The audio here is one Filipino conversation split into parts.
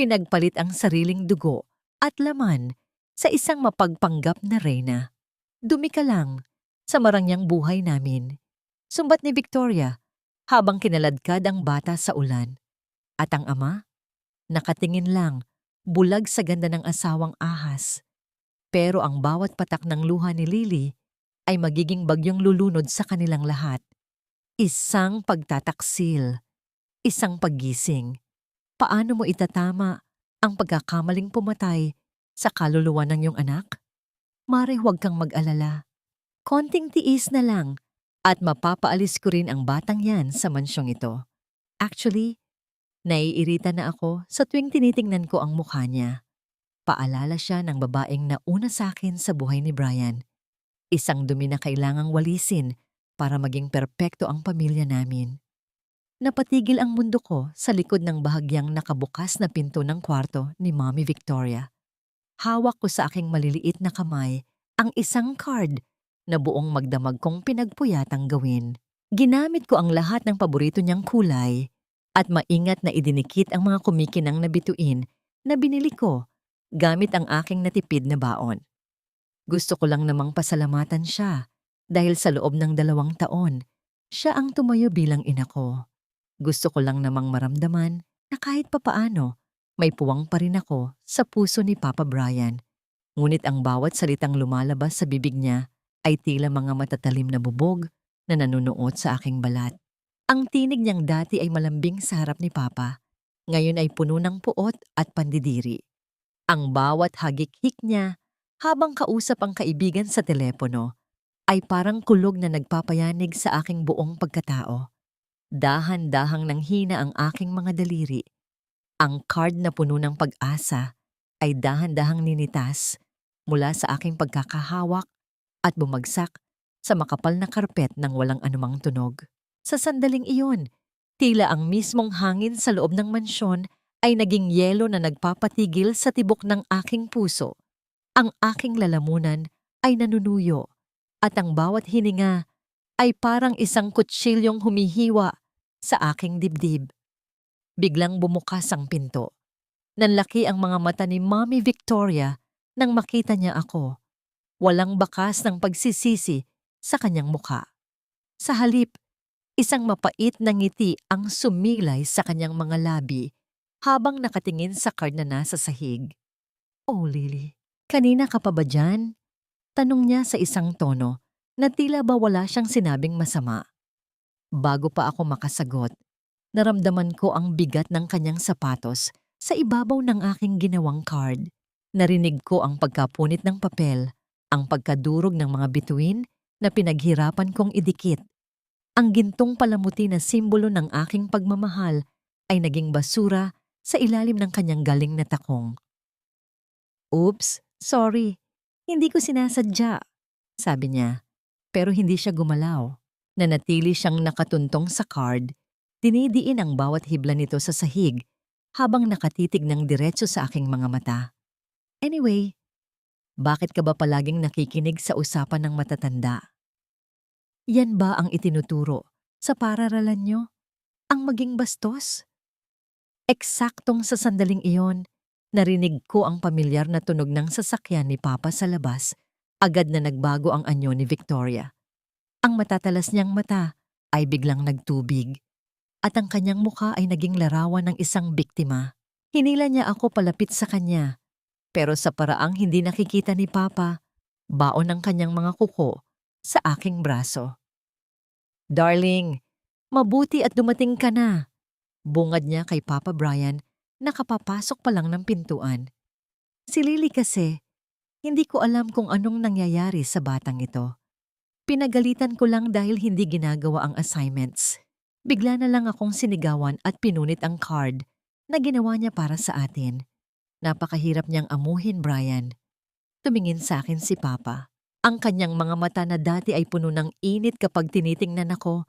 pinagpalit ang sariling dugo at laman sa isang mapagpanggap na reyna. Dumi ka lang sa marangyang buhay namin. Sumbat ni Victoria habang kinaladkad ang bata sa ulan. At ang ama, nakatingin lang, bulag sa ganda ng asawang ahas. Pero ang bawat patak ng luha ni Lily ay magiging bagyong lulunod sa kanilang lahat. Isang pagtataksil, isang paggising. Paano mo itatama ang pagkakamaling pumatay sa kaluluwa ng iyong anak? Mare, huwag kang mag-alala. Konting tiis na lang at mapapaalis ko rin ang batang yan sa mansyong ito. Actually, naiirita na ako sa tuwing tinitingnan ko ang mukha niya. Paalala siya ng babaeng nauna sa akin sa buhay ni Brian. Isang dumi na kailangang walisin para maging perpekto ang pamilya namin. Napatigil ang mundo ko sa likod ng bahagyang nakabukas na pinto ng kwarto ni Mommy Victoria. Hawak ko sa aking maliliit na kamay ang isang card na buong magdamag kong pinagpuyatang gawin. Ginamit ko ang lahat ng paborito niyang kulay at maingat na idinikit ang mga kumikinang na bituin na binili ko gamit ang aking natipid na baon. Gusto ko lang namang pasalamatan siya dahil sa loob ng 2 taon, siya ang tumayo bilang ina ko. Gusto ko lang namang maramdaman na kahit papaano, may puwang pa rin ako sa puso ni Papa Brian. Ngunit ang bawat salitang lumalabas sa bibig niya ay tila mga matatalim na bubog na nanunuot sa aking balat. Ang tinig niyang dati ay malambing sa harap ni Papa. Ngayon ay puno ng puot at pandidiri. Ang bawat hagik-hik niya habang kausap ang kaibigan sa telepono ay parang kulog na nagpapayanig sa aking buong pagkatao. Dahan-dahang nanghina ang aking mga daliri. Ang card na puno ng pag-asa ay dahan-dahang ninitas mula sa aking pagkakahawak at bumagsak sa makapal na karpet ng walang anumang tunog. Sa sandaling iyon, tila ang mismong hangin sa loob ng mansyon ay naging yelo na nagpapatigil sa tibok ng aking puso. Ang aking lalamunan ay nanunuyo at ang bawat hininga ay parang isang kutsilyong humihiwa sa aking dibdib. Biglang bumukas ang pinto. Nanlaki ang mga mata ni Mommy Victoria nang makita niya ako. Walang bakas ng pagsisisi sa kanyang mukha. Sa halip, isang mapait na ngiti ang sumilay sa kanyang mga labi habang nakatingin sa card na nasa sahig. "Oh, Lily, kanina ka pa ba dyan?" Tanong niya sa isang tono na tila ba wala siyang sinabing masama. Bago pa ako makasagot, naramdaman ko ang bigat ng kanyang sapatos sa ibabaw ng aking ginawang card. Narinig ko ang pagkapunit ng papel, ang pagkadurog ng mga bituin na pinaghirapan kong idikit. Ang gintong palamuti na simbolo ng aking pagmamahal ay naging basura sa ilalim ng kanyang galing na takong. "Oops, sorry. Hindi ko sinasadya," sabi niya. Pero hindi siya gumalaw. Nanatili siyang nakatuntong sa card, dinidiin ang bawat hibla nito sa sahig habang nakatitig ng diretso sa aking mga mata. "Anyway, bakit ka ba palaging nakikinig sa usapan ng matatanda? Yan ba ang itinuturo sa paaralan nyo? Ang maging bastos?" Eksaktong sa sandaling iyon, narinig ko ang pamilyar na tunog ng sasakyan ni Papa sa labas. Agad na nagbago ang anyo ni Victoria. Ang matatalas niyang mata ay biglang nagtubig at ang kanyang mukha ay naging larawan ng isang biktima. Hinila niya ako palapit sa kanya, pero sa paraang hindi nakikita ni Papa, baon ng kanyang mga kuko sa aking braso. "Darling, mabuti at dumating ka na," bungad niya kay Papa Brian na kapapasok pa lang ng pintuan. Si Lily kasi, hindi ko alam kung anong nangyayari sa batang ito. Pinagalitan ko lang dahil hindi ginagawa ang assignments. Bigla na lang akong sinigawan at pinunit ang card na ginawa niya para sa atin. Napakahirap niyang amuhin, Brian. Tumingin sa akin si Papa. Ang kanyang mga mata na dati ay puno ng init kapag tinitingnan ako,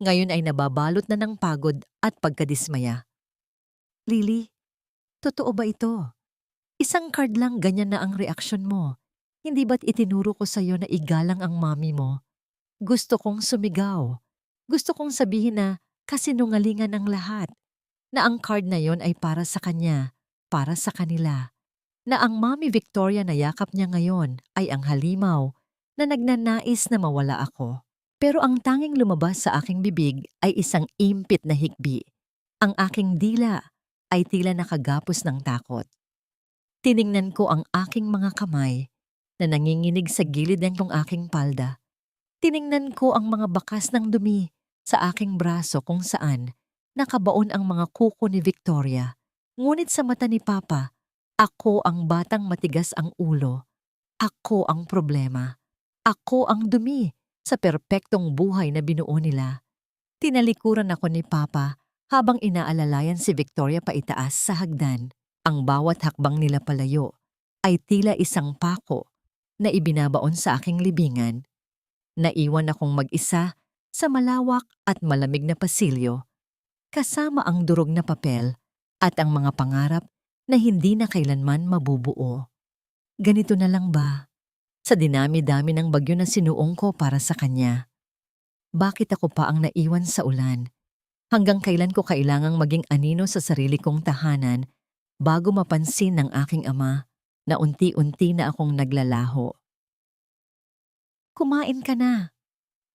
ngayon ay nababalot na ng pagod at pagkadismaya. "Lily, totoo ba ito? Isang card lang ganyan na ang reaksyon mo. Hindi ba't itinuro ko sa'yo na igalang ang mami mo?" Gusto kong sumigaw. Gusto kong sabihin na kasinungalingan ang lahat, na ang card na yon ay para sa kanya, para sa kanila. Na ang Mommy Victoria na yakap niya ngayon ay ang halimaw na nagnanais na mawala ako. Pero ang tanging lumabas sa aking bibig ay isang impit na hikbi. Ang aking dila ay tila nakagapos ng takot. Tiningnan ko ang aking mga kamay na nanginginig sa gilid ng aking palda. Tiningnan ko ang mga bakas ng dumi sa aking braso kung saan nakabaon ang mga kuko ni Victoria. Ngunit sa mata ni Papa, ako ang batang matigas ang ulo. Ako ang problema. Ako ang dumi sa perpektong buhay na binuo nila. Tinalikuran ako ni Papa habang inaalalayan si Victoria paitaas sa hagdan. Ang bawat hakbang nila palayo ay tila isang pako na ibinabaon sa aking libingan. Naiwan akong mag-isa sa malawak at malamig na pasilyo, kasama ang durog na papel at ang mga pangarap na hindi na kailanman mabubuo. Ganito na lang ba? Sa dinami-dami ng bagyo na sinuong ko para sa kanya. Bakit ako pa ang naiwan sa ulan? Hanggang kailan ko kailangang maging anino sa sarili kong tahanan bago mapansin ng aking ama na unti-unti na akong naglalaho? Kumain ka na.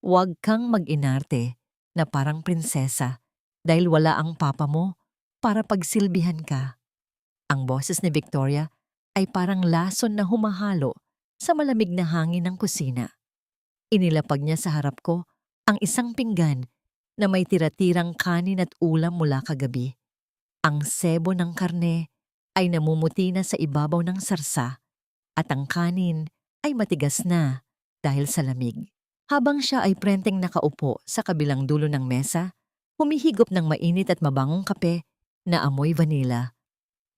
Huwag kang mag-inarte na parang prinsesa dahil wala ang papa mo para pagsilbihan ka. Ang boses ni Victoria ay parang lason na humahalo sa malamig na hangin ng kusina. Inilapag niya sa harap ko ang isang pinggan na may tira-tirang kanin at ulam mula kagabi. Ang sebo ng karne ay namumuti na sa ibabaw ng sarsa at ang kanin ay matigas na dahil sa lamig. Habang siya ay prenteng nakaupo sa kabilang dulo ng mesa, humihigop ng mainit at mabangong kape na amoy vanilla.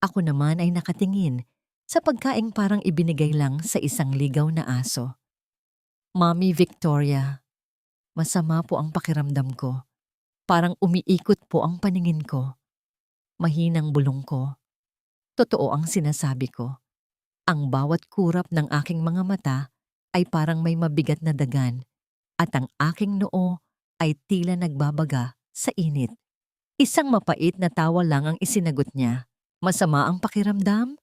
Ako naman ay nakatingin sa pagkaing parang ibinigay lang sa isang ligaw na aso. Mommy Victoria, masama po ang pakiramdam ko. Parang umiikot po ang paningin ko. Mahinang bulong ko. Totoo ang sinasabi ko. Ang bawat kurap ng aking mga mata ay parang may mabigat na dagan at ang aking noo ay tila nagbabaga sa init. Isang mapait na tawa lang ang isinagot niya. Masama ang pakiramdam?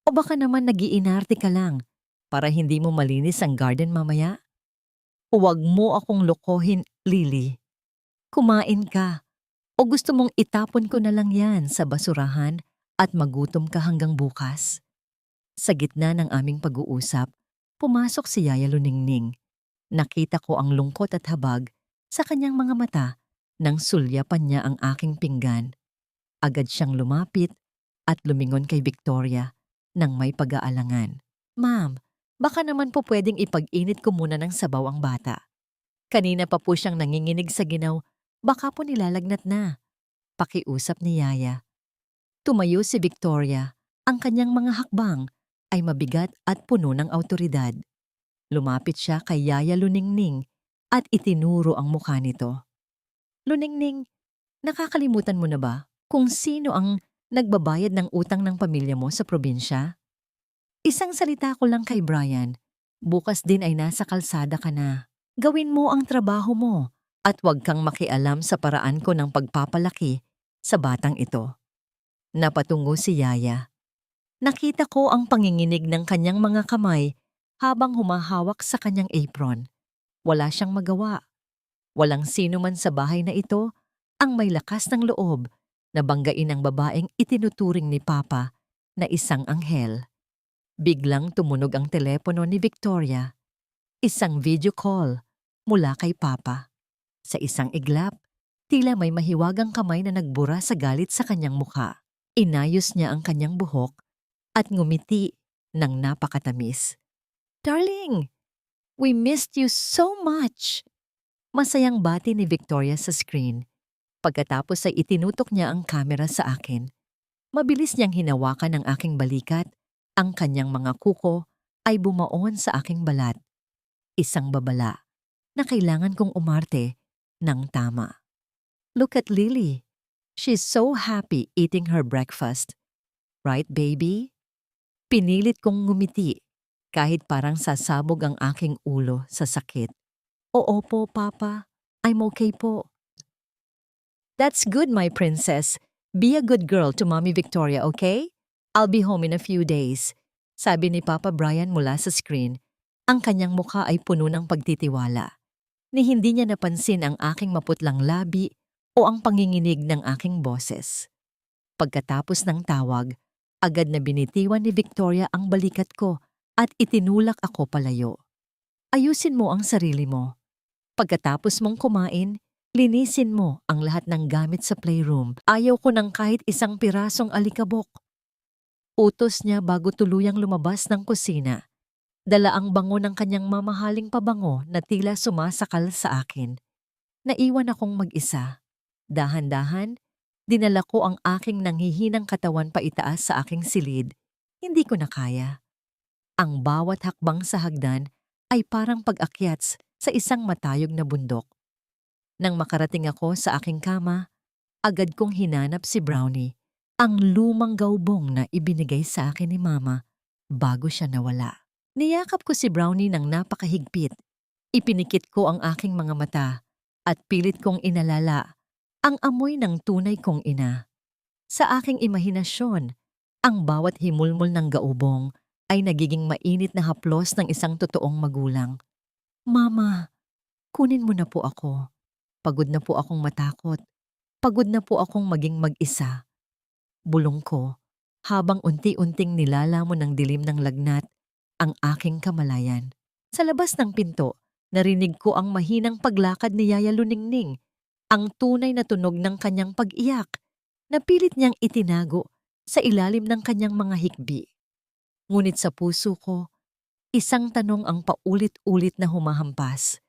O baka naman nag-iinarte ka lang para hindi mo malinis ang garden mamaya? Huwag mo akong lokohin, Lily. Kumain ka. O gusto mong itapon ko na lang yan sa basurahan at magutom ka hanggang bukas? Sa gitna ng aming pag-uusap, pumasok si Yaya Luningning. Nakita ko ang lungkot at habag sa kanyang mga mata nang sulyapan niya ang aking pinggan. Agad siyang lumapit at lumingon kay Victoria nang may pag-aalangan. Ma'am, baka naman po pwedeng ipag-init ko muna ng sabaw ang bata. Kanina pa po siyang nanginginig sa ginaw, baka po nilalagnat na. Pakiusap ni Yaya. Tumayo si Victoria, ang kanyang mga hakbang ay mabigat at puno ng awtoridad. Lumapit siya kay Yaya Luningning at itinuro ang mukha nito. Luningning, nakakalimutan mo na ba kung sino ang nagbabayad ng utang ng pamilya mo sa probinsya? Isang salita ko lang kay Brian, bukas din ay nasa kalsada ka na. Gawin mo ang trabaho mo at huwag kang makialam sa paraan ko ng pagpapalaki sa batang ito. Napatungo si Yaya. Nakita ko ang panginginig ng kanyang mga kamay habang humahawak sa kanyang apron. Wala siyang magawa. Walang sino man sa bahay na ito ang may lakas ng loob na banggain ang babaeng itinuturing ni Papa na isang anghel. Biglang tumunog ang telepono ni Victoria. Isang video call mula kay Papa. Sa isang iglap, tila may mahiwagang kamay na nagbura sa galit sa kanyang mukha. Inayos niya ang kanyang buhok at ngumiti ng napakatamis. Darling, we missed you so much! Masayang bati ni Victoria sa screen. Pagkatapos ay itinutok niya ang kamera sa akin. Mabilis niyang hinawakan ang aking balikat. Ang kanyang mga kuko ay bumaon sa aking balat. Isang babala na kailangan kong umarte ng tama. Look at Lily. She's so happy eating her breakfast. Right, baby? Pinilit kong ngumiti kahit parang sasabog ang aking ulo sa sakit. Oo po, Papa. I'm okay po. That's good, my princess. Be a good girl to Mommy Victoria, okay? I'll be home in a few days, sabi ni Papa Brian mula sa screen. Ang kanyang mukha ay puno ng pagtitiwala. Ni hindi niya napansin ang aking maputlang labi o ang panginginig ng aking boses. Pagkatapos ng tawag, agad na binitiwan ni Victoria ang balikat ko at itinulak ako palayo. Ayusin mo ang sarili mo. Pagkatapos mong kumain, linisin mo ang lahat ng gamit sa playroom. Ayaw ko ng kahit isang pirasong alikabok. Utos niya bago tuluyang lumabas ng kusina. Dala ang bango ng kanyang mamahaling pabango na tila sumasakal sa akin. Naiwan akong mag-isa. Dahan-dahan, dinala ko ang aking nanghihinang katawan paitaas sa aking silid. Hindi ko na kaya. Ang bawat hakbang sa hagdan ay parang pag-akyats sa isang matayog na bundok. Nang makarating ako sa aking kama, agad kong hinanap si Brownie, ang lumang gaubong na ibinigay sa akin ni Mama bago siya nawala. Niyakap ko si Brownie ng napakahigpit. Ipinikit ko ang aking mga mata at pilit kong inalala ang amoy ng tunay kong ina. Sa aking imahinasyon, ang bawat himulmol ng gaubong ay nagiging mainit na haplos ng isang totoong magulang. Mama, kunin mo na po ako. Pagod na po akong matakot. Pagod na po akong maging mag-isa. Bulong ko, habang unti-unting nilalamon ng dilim ng lagnat ang aking kamalayan. Sa labas ng pinto, narinig ko ang mahinang paglakad ni Yaya Luningning, ang tunay na tunog ng kanyang pag-iyak na pilit niyang itinago sa ilalim ng kanyang mga hikbi. Ngunit sa puso ko, isang tanong ang paulit-ulit na humahampas.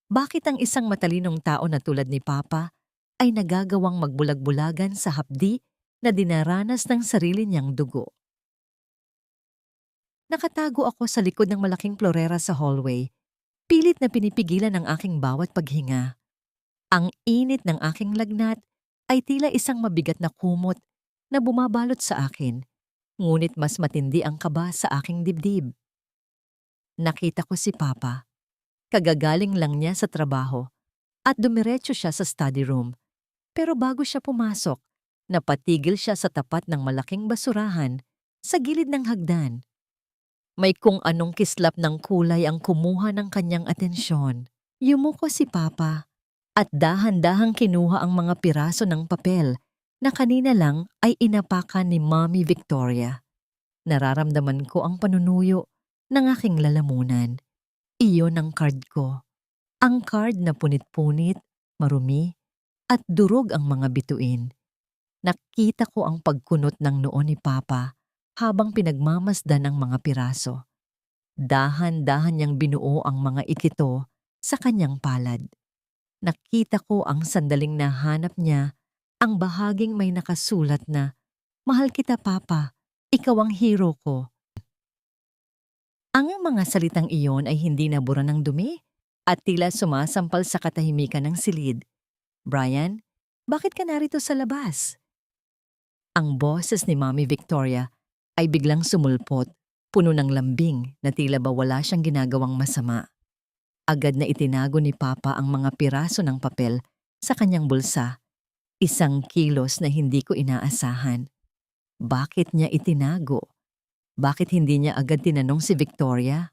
Bakit ang isang matalinong tao na tulad ni Papa ay nagagawang magbulag-bulagan sa hapdi na dinaranas ng sarili niyang dugo? Nakatago ako sa likod ng malaking florera sa hallway. Pilit na pinipigilan ang aking bawat paghinga. Ang init ng aking lagnat ay tila isang mabigat na kumot na bumabalot sa akin, ngunit mas matindi ang kaba sa aking dibdib. Nakita ko si Papa. Kagagaling lang niya sa trabaho at dumiretso siya sa study room. Pero bago siya pumasok, napatigil siya sa tapat ng malaking basurahan sa gilid ng hagdan. May kung anong kislap ng kulay ang kumuha ng kanyang atensyon. Yumuko si Papa at dahan-dahang kinuha ang mga piraso ng papel na kanina lang ay inapakan ni Mommy Victoria. Nararamdaman ko ang panunuyo ng aking lalamunan. Iyon ang card ko. Ang card na punit-punit, marumi, at durog ang mga bituin. Nakita ko ang pagkunot ng noo ni Papa habang pinagmamasdan ang mga piraso. Dahan-dahan niyang binuo ang mga ikito sa kanyang palad. Nakita ko ang sandaling nahanap niya ang bahaging may nakasulat na, "Mahal kita, Papa. Ikaw ang hero ko." Ang mga salitang iyon ay hindi nabura ng dumi at tila sumasampal sa katahimikan ng silid. "Brian, bakit ka narito sa labas?" Ang boses ni Mommy Victoria ay biglang sumulpot, puno ng lambing na tila ba wala siyang ginagawang masama. Agad na itinago ni Papa ang mga piraso ng papel sa kanyang bulsa. Isang kilos na hindi ko inaasahan. Bakit niya itinago? Bakit hindi niya agad tinanong si Victoria?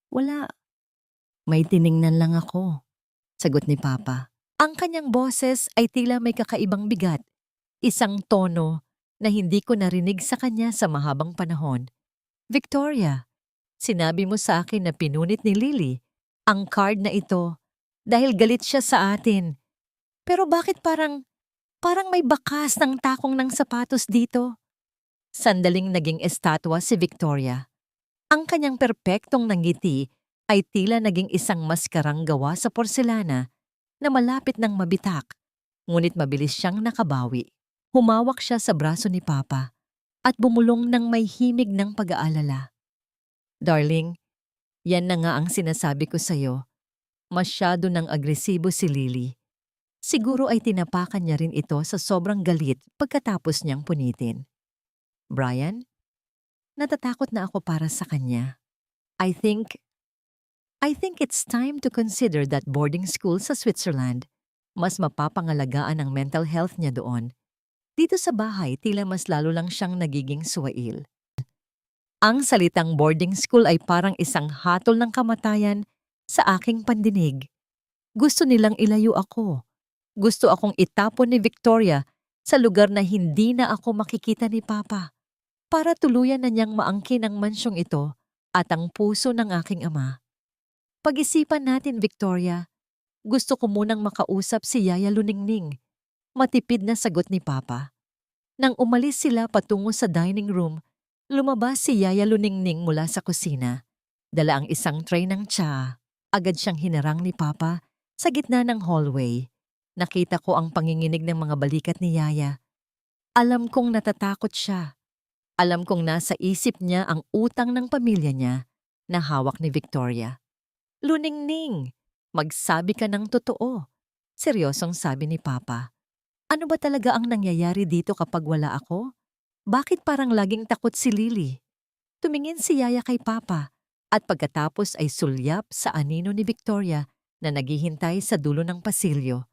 "Wala. May tiningnan lang ako," sagot ni Papa. Ang kanyang boses ay tila may kakaibang bigat. Isang tono na hindi ko narinig sa kanya sa mahabang panahon. "Victoria, sinabi mo sa akin na pinunit ni Lily ang card na ito dahil galit siya sa atin. Pero bakit parang may bakas ng takong ng sapatos dito?" Sandaling naging estatwa si Victoria. Ang kanyang perpektong ngiti ay tila naging isang maskarang gawa sa porselana na malapit ng mabitak, ngunit mabilis siyang nakabawi. Humawak siya sa braso ni Papa at bumulong ng may himig ng pag-aalala. "Darling, yan na nga ang sinasabi ko sa'yo. Masyado nang agresibo si Lily. Siguro ay tinapakan niya rin ito sa sobrang galit pagkatapos niyang punitin. Brian, natatakot na ako para sa kanya. I think it's time to consider that boarding school sa Switzerland. Mas mapapangalagaan ang mental health niya doon. Dito sa bahay, tila mas lalo lang siyang nagiging suwail. Ang salitang boarding school ay parang isang hatol ng kamatayan sa aking pandinig. Gusto nilang ilayo ako. Gusto akong itapon ni Victoria sa lugar na hindi na ako makikita ni Papa para tuluyan na niyang maangkin ang mansyong ito at ang puso ng aking ama. Pag-isipan natin, Victoria. Gusto ko munang makausap si Yaya Luningning. Matipid na sagot ni Papa. Nang umalis sila patungo sa dining room, lumabas si Yaya Luningning mula sa kusina. Dala ang isang tray ng tsa. Agad siyang hinarang ni Papa sa gitna ng hallway. Nakita ko ang panginginig ng mga balikat ni Yaya. Alam kong natatakot siya. Alam kong nasa isip niya ang utang ng pamilya niya na hawak ni Victoria. Luningning, magsabi ka ng totoo. Seryosong sabi ni Papa. Ano ba talaga ang nangyayari dito kapag wala ako? Bakit parang laging takot si Lily? Tumingin si Yaya kay Papa at pagkatapos ay sulyap sa anino ni Victoria na naghihintay sa dulo ng pasilyo.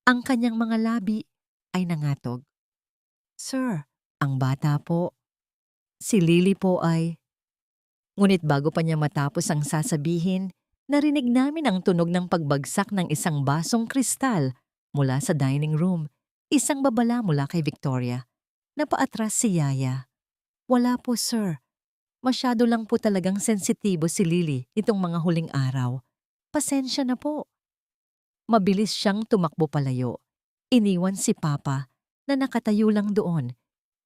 Ang kanyang mga labi ay nangatog. Sir, ang bata po. Si Lily po ay... Ngunit bago pa niya matapos ang sasabihin, narinig namin ang tunog ng pagbagsak ng isang basong kristal mula sa dining room. Isang babala mula kay Victoria. Napaatras si Yaya. Wala po, sir. Masyado lang po talagang sensitibo si Lily itong mga huling araw. Pasensya na po. Mabilis siyang tumakbo palayo. Iniwan si Papa na nakatayo lang doon,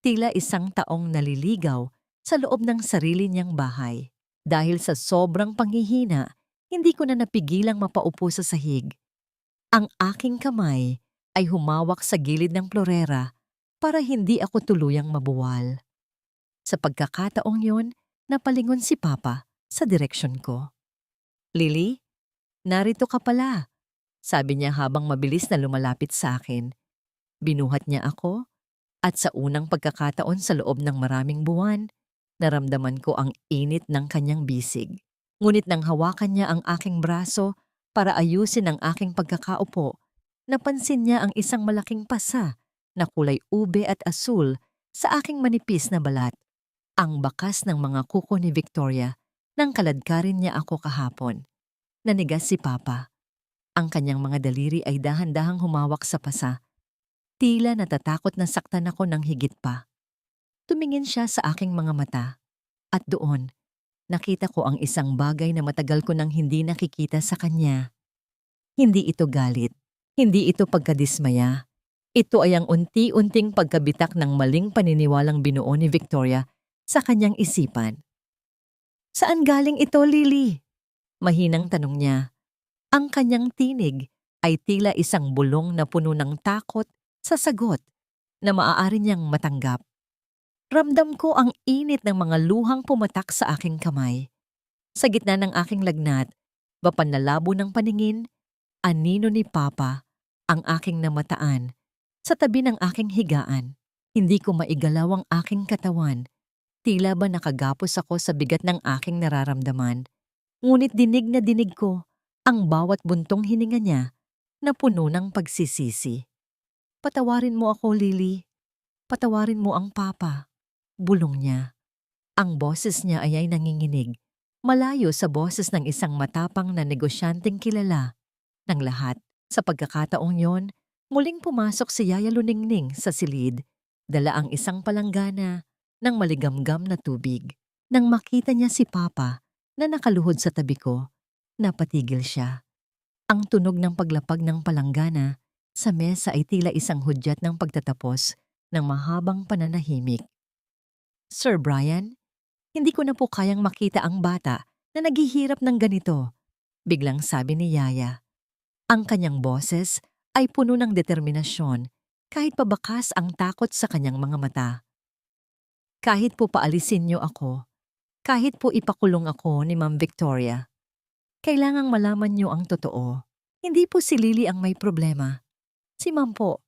tila isang taong naliligaw sa loob ng sarili niyang bahay. Dahil sa sobrang panghihina, hindi ko na napigilang mapaupo sa sahig. Ang aking kamay ay humawak sa gilid ng plorera para hindi ako tuluyang mabuwal. Sa pagkakataong yon, napalingon si Papa sa direksyon ko. Lily, narito ka pala, sabi niya habang mabilis na lumalapit sa akin. Binuhat niya ako at sa unang pagkakataon sa loob ng maraming buwan, naramdaman ko ang init ng kanyang bisig. Ngunit nang hawakan niya ang aking braso para ayusin ang aking pagkakaupo, napansin niya ang isang malaking pasa na kulay ube at asul sa aking manipis na balat. Ang bakas ng mga kuko ni Victoria nang kaladkarin niya ako kahapon. Nanigas si Papa. Ang kanyang mga daliri ay dahan-dahang humawak sa pasa. Tila natatakot na saktan ako ng higit pa. Tumingin siya sa aking mga mata. At doon, nakita ko ang isang bagay na matagal ko nang hindi nakikita sa kanya. Hindi ito galit. Hindi ito pagkadismaya. Ito ay ang unti-unting pagkabitak ng maling paniniwalang binuo ni Victoria sa kanyang isipan. Saan galing ito, Lily? Mahinang tanong niya. Ang kanyang tinig ay tila isang bulong na puno ng takot sa sagot na maaari niyang matanggap. Ramdam ko ang init ng mga luhang pumatak sa aking kamay. Sa gitna ng aking lagnat, bapanlalabo ng paningin, anino ni Papa ang aking namataan sa tabi ng aking higaan. Hindi ko maigalaw ang aking katawan. Tila ba nakagapos ako sa bigat ng aking nararamdaman. Ngunit dinig na dinig ko ang bawat buntong hininga niya na puno ng pagsisisi. Patawarin mo ako, Lily. Patawarin mo ang Papa. Bulong niya. Ang boses niya ay nanginginig. Malayo sa boses ng isang matapang na negosyanteng kilala. Ng lahat, sa pagkakataong yon, muling pumasok si Yaya Luningning sa silid. Dala ang isang palanggana ng maligamgam na tubig. Nang makita niya si Papa na nakaluhod sa tabi ko, napatigil siya. Ang tunog ng paglapag ng palanggana sa mesa ay tila isang hudyat ng pagtatapos ng mahabang pananahimik. Sir Brian, hindi ko na po kayang makita ang bata na naghihirap ng ganito, biglang sabi ni Yaya. Ang kanyang boses ay puno ng determinasyon kahit pabakas ang takot sa kanyang mga mata. Kahit po paalisin niyo ako, kahit po ipakulong ako ni Ma'am Victoria, kailangang malaman niyo ang totoo. Hindi po si Lily ang may problema. Si Ma'am po,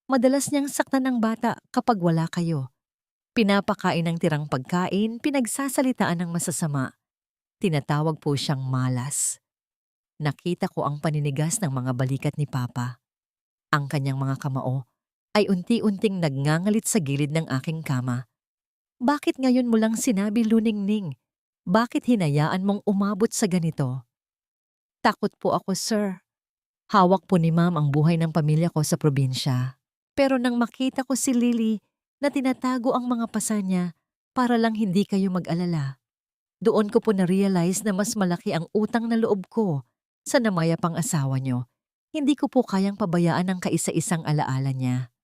madalas niyang saktan ng bata kapag wala kayo. Pinapakain ng tirang pagkain, pinagsasalitaan ng masasama. Tinatawag po siyang malas. Nakita ko ang paninigas ng mga balikat ni Papa. Ang kanyang mga kamao ay unti-unting nagngangalit sa gilid ng aking kama. Bakit ngayon mo lang sinabi, Luningning? Bakit hinayaan mong umabot sa ganito? Takot po ako, sir. Hawak po ni ma'am ang buhay ng pamilya ko sa probinsya. Pero nang makita ko si Lily na tinatago ang mga pasa niya para lang hindi kayo mag-alala, doon ko po na-realize na mas malaki ang utang na loob ko sa namayapang asawa niyo. Hindi ko po kayang pabayaan ang kaisa-isang alaala niya.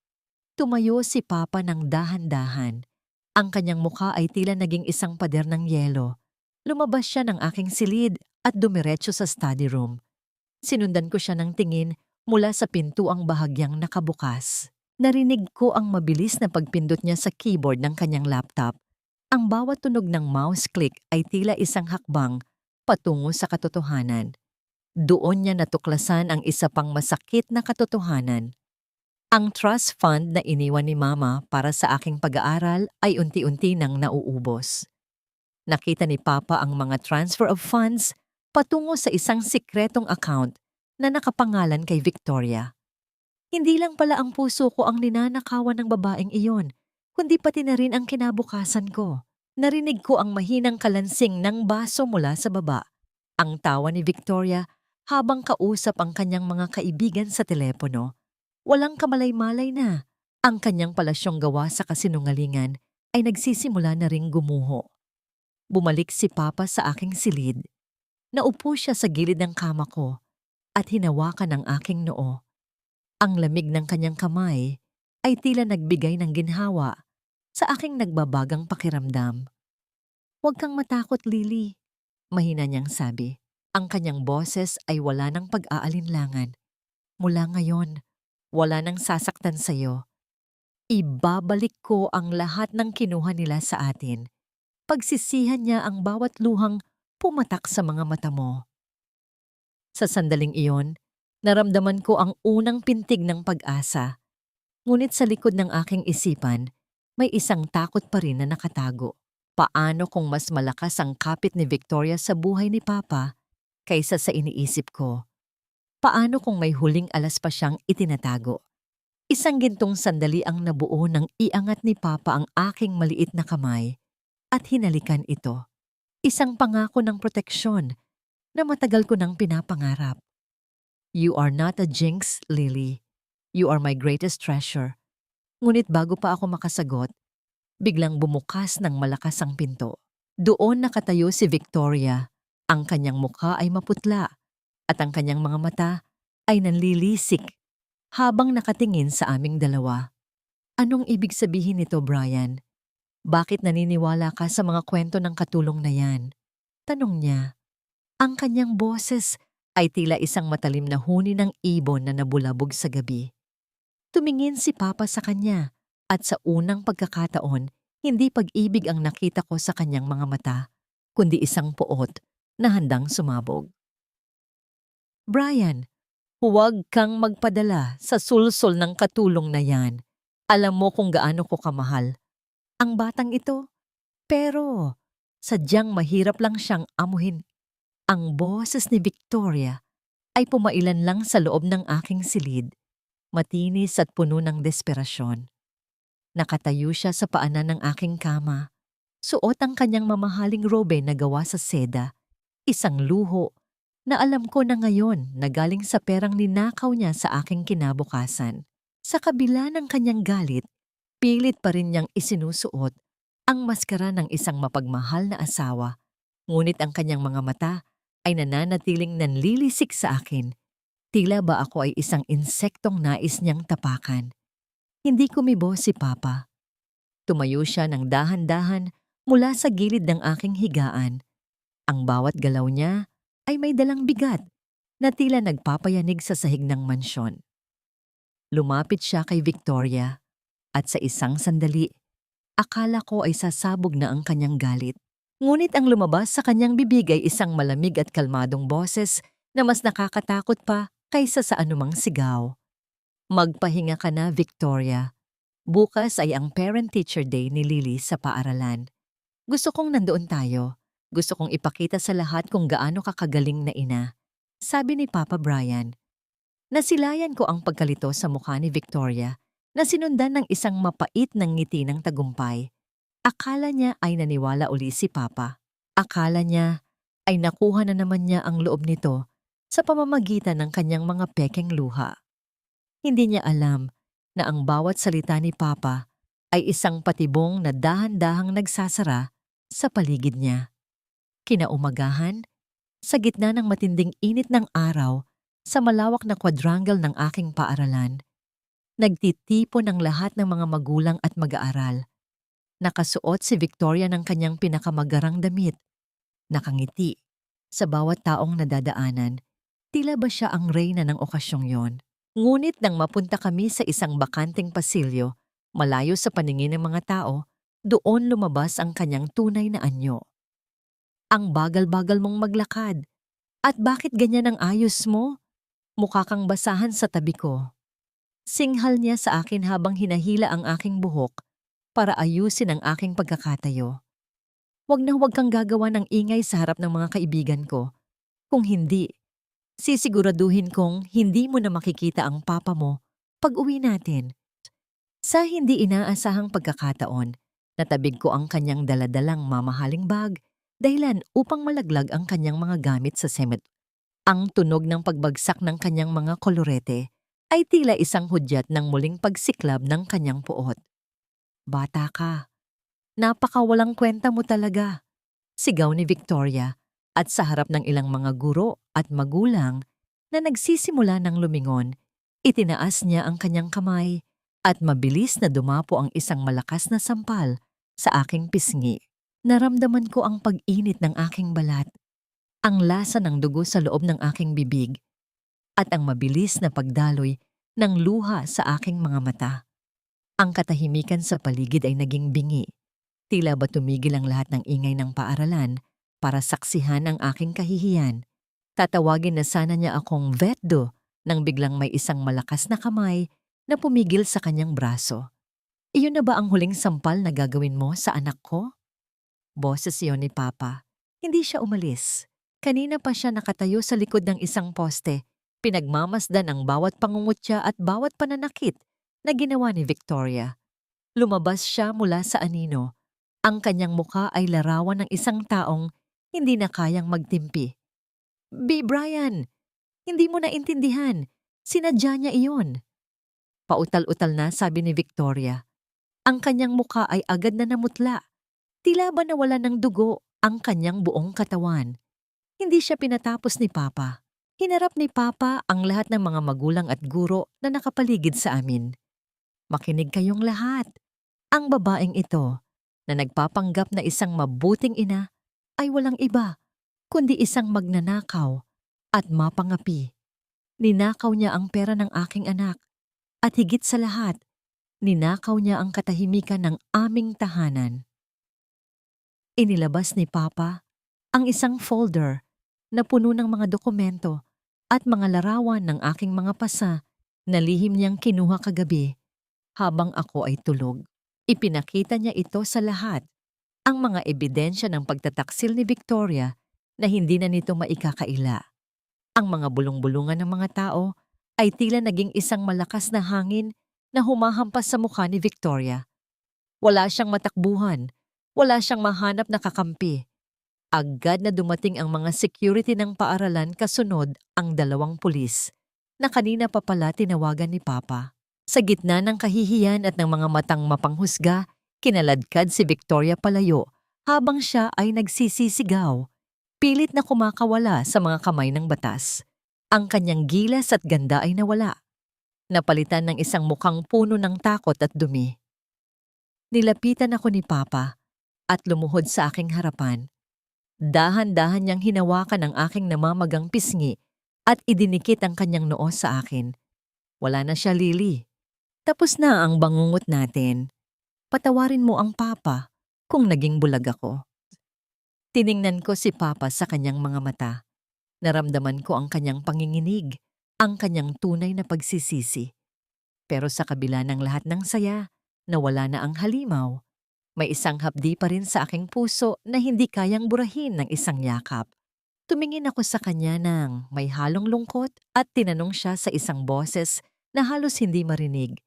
Tumayo si Papa ng dahan-dahan. Ang kanyang mukha ay tila naging isang pader ng yelo. Lumabas siya ng aking silid at dumiretso sa study room. Sinundan ko siya ng tingin mula sa pintuang bahagyang nakabukas. Narinig ko ang mabilis na pagpindot niya sa keyboard ng kanyang laptop. Ang bawat tunog ng mouse click ay tila isang hakbang patungo sa katotohanan. Doon niya natuklasan ang isa pang masakit na katotohanan. Ang trust fund na iniwan ni Mama para sa aking pag-aaral ay unti-unti nang nauubos. Nakita ni Papa ang mga transfer of funds patungo sa isang sikretong account na nakapangalan kay Victoria. Hindi lang pala ang puso ko ang ninanakawan ng babaeng iyon, kundi pati na rin ang kinabukasan ko. Narinig ko ang mahinang kalansing ng baso mula sa baba. Ang tawa ni Victoria habang kausap ang kanyang mga kaibigan sa telepono. Walang kamalay-malay na. Ang kanyang palasyong gawa sa kasinungalingan ay nagsisimula na ring gumuho. Bumalik si Papa sa aking silid. Naupo siya sa gilid ng kama ko at hinawakan ang aking noo. Ang lamig ng kanyang kamay ay tila nagbigay ng ginhawa sa aking nagbabagang pakiramdam. "Huwag kang matakot, Lily," mahina niyang sabi. Ang kanyang boses ay wala ng pag-aalinlangan. "Mula ngayon, wala nang sasaktan sa'yo. Ibabalik ko ang lahat ng kinuha nila sa atin." Pagsisihan niya ang bawat luhang pumatak sa mga mata mo. Sa sandaling iyon, naramdaman ko ang unang pintig ng pag-asa. Ngunit sa likod ng aking isipan, may isang takot pa rin na nakatago. Paano kung mas malakas ang kapit ni Victoria sa buhay ni Papa kaysa sa iniisip ko? Paano kung may huling alas pa siyang itinatago? Isang gintong sandali ang nabuo nang iangat ni Papa ang aking maliit na kamay at hinalikan ito. Isang pangako ng proteksyon na matagal ko nang pinapangarap. "You are not a jinx, Lily. You are my greatest treasure." Ngunit bago pa ako makasagot, biglang bumukas ng malakas ang pinto. Doon nakatayo si Victoria. Ang kanyang mukha ay maputla at ang kanyang mga mata ay nanlilisik habang nakatingin sa aming dalawa. "Anong ibig sabihin nito, Brian? Bakit naniniwala ka sa mga kwento ng katulong na yan?" Tanong niya. Ang kanyang boses ay tila isang matalim na huni ng ibon na nabulabog sa gabi. Tumingin si Papa sa kanya at sa unang pagkakataon, hindi pag-ibig ang nakita ko sa kanyang mga mata, kundi isang poot na handang sumabog. "Brian, huwag kang magpadala sa sulsol ng katulong na yan. Alam mo kung gaano ko kamahal ang batang ito, pero sadyang mahirap lang siyang amuhin." Ang boses ni Victoria ay pumailan lang sa loob ng aking silid, matinis at puno ng desperasyon. Nakatayo siya sa paanan ng aking kama. Suot ang kanyang mamahaling robe na gawa sa seda, isang luho na alam ko na ngayon na galing sa perang ninakaw niya sa aking kinabukasan. Sa kabila ng kanyang galit, pilit pa rin niyang isinusuot ang maskara ng isang mapagmahal na asawa, ngunit ang kanyang mga mata ay nananatiling nanlilisik sa akin. Tila ba ako ay isang insektong nais niyang tapakan. Hindi kumibo si Papa. Tumayo siya ng dahan-dahan mula sa gilid ng aking higaan. Ang bawat galaw niya ay may dalang bigat na tila nagpapayanig sa sahig ng mansyon. Lumapit siya kay Victoria at sa isang sandali, akala ko ay sasabog na ang kanyang galit. Ngunit ang lumabas sa kanyang bibig ay isang malamig at kalmadong boses na mas nakakatakot pa kaysa sa anumang sigaw. "Magpahinga ka na, Victoria. Bukas ay ang Parent-Teacher Day ni Lily sa paaralan. Gusto kong nandoon tayo. Gusto kong ipakita sa lahat kung gaano kakagaling na ina," sabi ni Papa Brian. Nasilayan ko ang pagkalito sa mukha ni Victoria na sinundan ng isang mapait ng ngiti ng tagumpay. Akala niya ay naniwala uli si Papa. Akala niya ay nakuha na naman niya ang loob nito sa pamamagitan ng kanyang mga pekeng luha. Hindi niya alam na ang bawat salita ni Papa ay isang patibong na dahan-dahang nagsasara sa paligid niya. Kinaumagahan, sa gitna ng matinding init ng araw, sa malawak na quadrangle ng aking paaralan, nagtitipon ang lahat ng mga magulang at mag-aaral. Nakasuot si Victoria ng kanyang pinakamagarang damit, nakangiti. Sa bawat taong nadadaanan, tila ba siya ang reyna ng okasyong yon. Ngunit nang mapunta kami sa isang bakanting pasilyo, malayo sa paningin ng mga tao, doon lumabas ang kanyang tunay na anyo. Ang bagal-bagal mong maglakad. At bakit ganyan ang ayos mo? Mukha kang basahan sa tabi ko. Singhal niya sa akin habang hinahila ang aking buhok para ayusin ang aking pagkakatayo. Huwag na huwag kang gagawa ng ingay sa harap ng mga kaibigan ko. Kung hindi, sisiguraduhin kong hindi mo na makikita ang papa mo pag uwi natin. Sa hindi inaasahang pagkakataon, natabig ko ang kanyang daladalang mamahaling bag dahilan upang malaglag ang kanyang mga gamit sa semet. Ang tunog ng pagbagsak ng kanyang mga kolorete ay tila isang hudyat ng muling pagsiklab ng kanyang puot. Bata ka. Napakawalang kwenta mo talaga. Sigaw ni Victoria at sa harap ng ilang mga guro at magulang na nagsisimula ng lumingon, itinaas niya ang kanyang kamay at mabilis na dumapo ang isang malakas na sampal sa aking pisngi. Naramdaman ko ang pag-init ng aking balat, ang lasa ng dugo sa loob ng aking bibig, at ang mabilis na pagdaloy ng luha sa aking mga mata. Ang katahimikan sa paligid ay naging bingi. Tila ba tumigil ang lahat ng ingay ng paaralan para saksihan ang aking kahihiyan. Tatawagin na sana niya akong vetdo nang biglang may isang malakas na kamay na pumigil sa kanyang braso. Iyon na ba ang huling sampal na gagawin mo sa anak ko? Boses iyon ni Papa. Hindi siya umalis. Kanina pa siya nakatayo sa likod ng isang poste. Pinagmamasdan ang bawat pangungutya at bawat pananakit na ginawa ni Victoria. Lumabas siya mula sa anino. Ang kanyang mukha ay larawan ng isang taong hindi na kayang magtimpi. B. Brian, hindi mo naintindihan. Sinadya niya iyon. Pautal-utal na sabi ni Victoria. Ang kanyang mukha ay agad na namutla. Tila ba nawala ng dugo ang kanyang buong katawan. Hindi siya pinatapos ni Papa. Hinarap ni Papa ang lahat ng mga magulang at guro na nakapaligid sa amin. Makinig kayong lahat. Ang babaeng ito na nagpapanggap na isang mabuting ina ay walang iba kundi isang magnanakaw at mapangapi. Ninakaw niya ang pera ng aking anak at higit sa lahat, ninakaw niya ang katahimikan ng aming tahanan. Inilabas ni Papa ang isang folder na puno ng mga dokumento at mga larawan ng aking mga pasa na lihim niyang kinuha kagabi habang ako ay tulog. Ipinakita niya ito sa lahat, ang mga ebidensya ng pagtataksil ni Victoria na hindi na nito maikakaila. Ang mga bulong-bulungan ng mga tao ay tila naging isang malakas na hangin na humahampas sa mukha ni Victoria. Wala siyang matakbuhan. Wala siyang mahanap na kakampi. Agad na dumating ang mga security ng paaralan kasunod ang 2 pulis na kanina pa pala tinawagan ni Papa. Sa gitna ng kahihiyan at ng mga matang mapanghusga, kinaladkad si Victoria palayo habang siya ay nagsisisigaw. Pilit na kumakawala sa mga kamay ng batas. Ang kanyang gilas at ganda ay nawala. Napalitan ng isang mukhang puno ng takot at dumi. Nilapitan ako ni Papa at lumuhod sa aking harapan. Dahan-dahan niyang hinawakan ang aking namamagang pisngi at idinikit ang kanyang noo sa akin. Wala na siya, Lily. Tapos na ang bangungot natin. Patawarin mo ang Papa kung naging bulag ako. Tiningnan ko si Papa sa kanyang mga mata. Naramdaman ko ang kanyang panginginig, ang kanyang tunay na pagsisisi. Pero sa kabila ng lahat ng saya, nawala na ang halimaw. May isang hapdi pa rin sa aking puso na hindi kayang burahin ng isang yakap. Tumingin ako sa kanya ng may halong lungkot at tinanong siya sa isang boses na halos hindi marinig.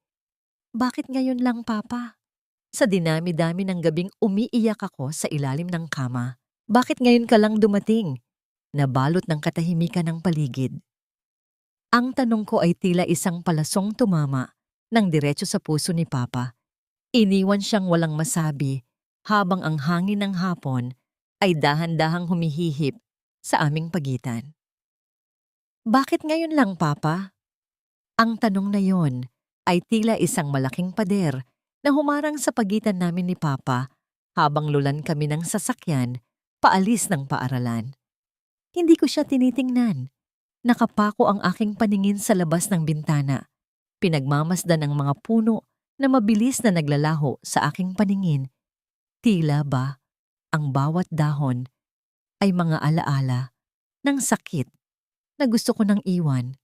Bakit ngayon lang, Papa? Sa dinami-dami ng gabing umiiyak ako sa ilalim ng kama. Bakit ngayon ka lang dumating? Nabalot ng katahimikan ng paligid. Ang tanong ko ay tila isang palasong tumama ng diretso sa puso ni Papa. Iniwan siyang walang masabi habang ang hangin ng hapon ay dahan-dahang humihihip sa aming pagitan. Bakit ngayon lang, Papa? Ang tanong na yon ay tila isang malaking pader na humarang sa pagitan namin ni Papa habang lulan kami ng sasakyan paalis ng paaralan. Hindi ko siya tinitingnan. Nakapako ang aking paningin sa labas ng bintana. Pinagmamasdan ang mga puno na mabilis na naglalaho sa aking paningin. Tila ba ang bawat dahon ay mga alaala ng sakit na gusto ko nang iwan.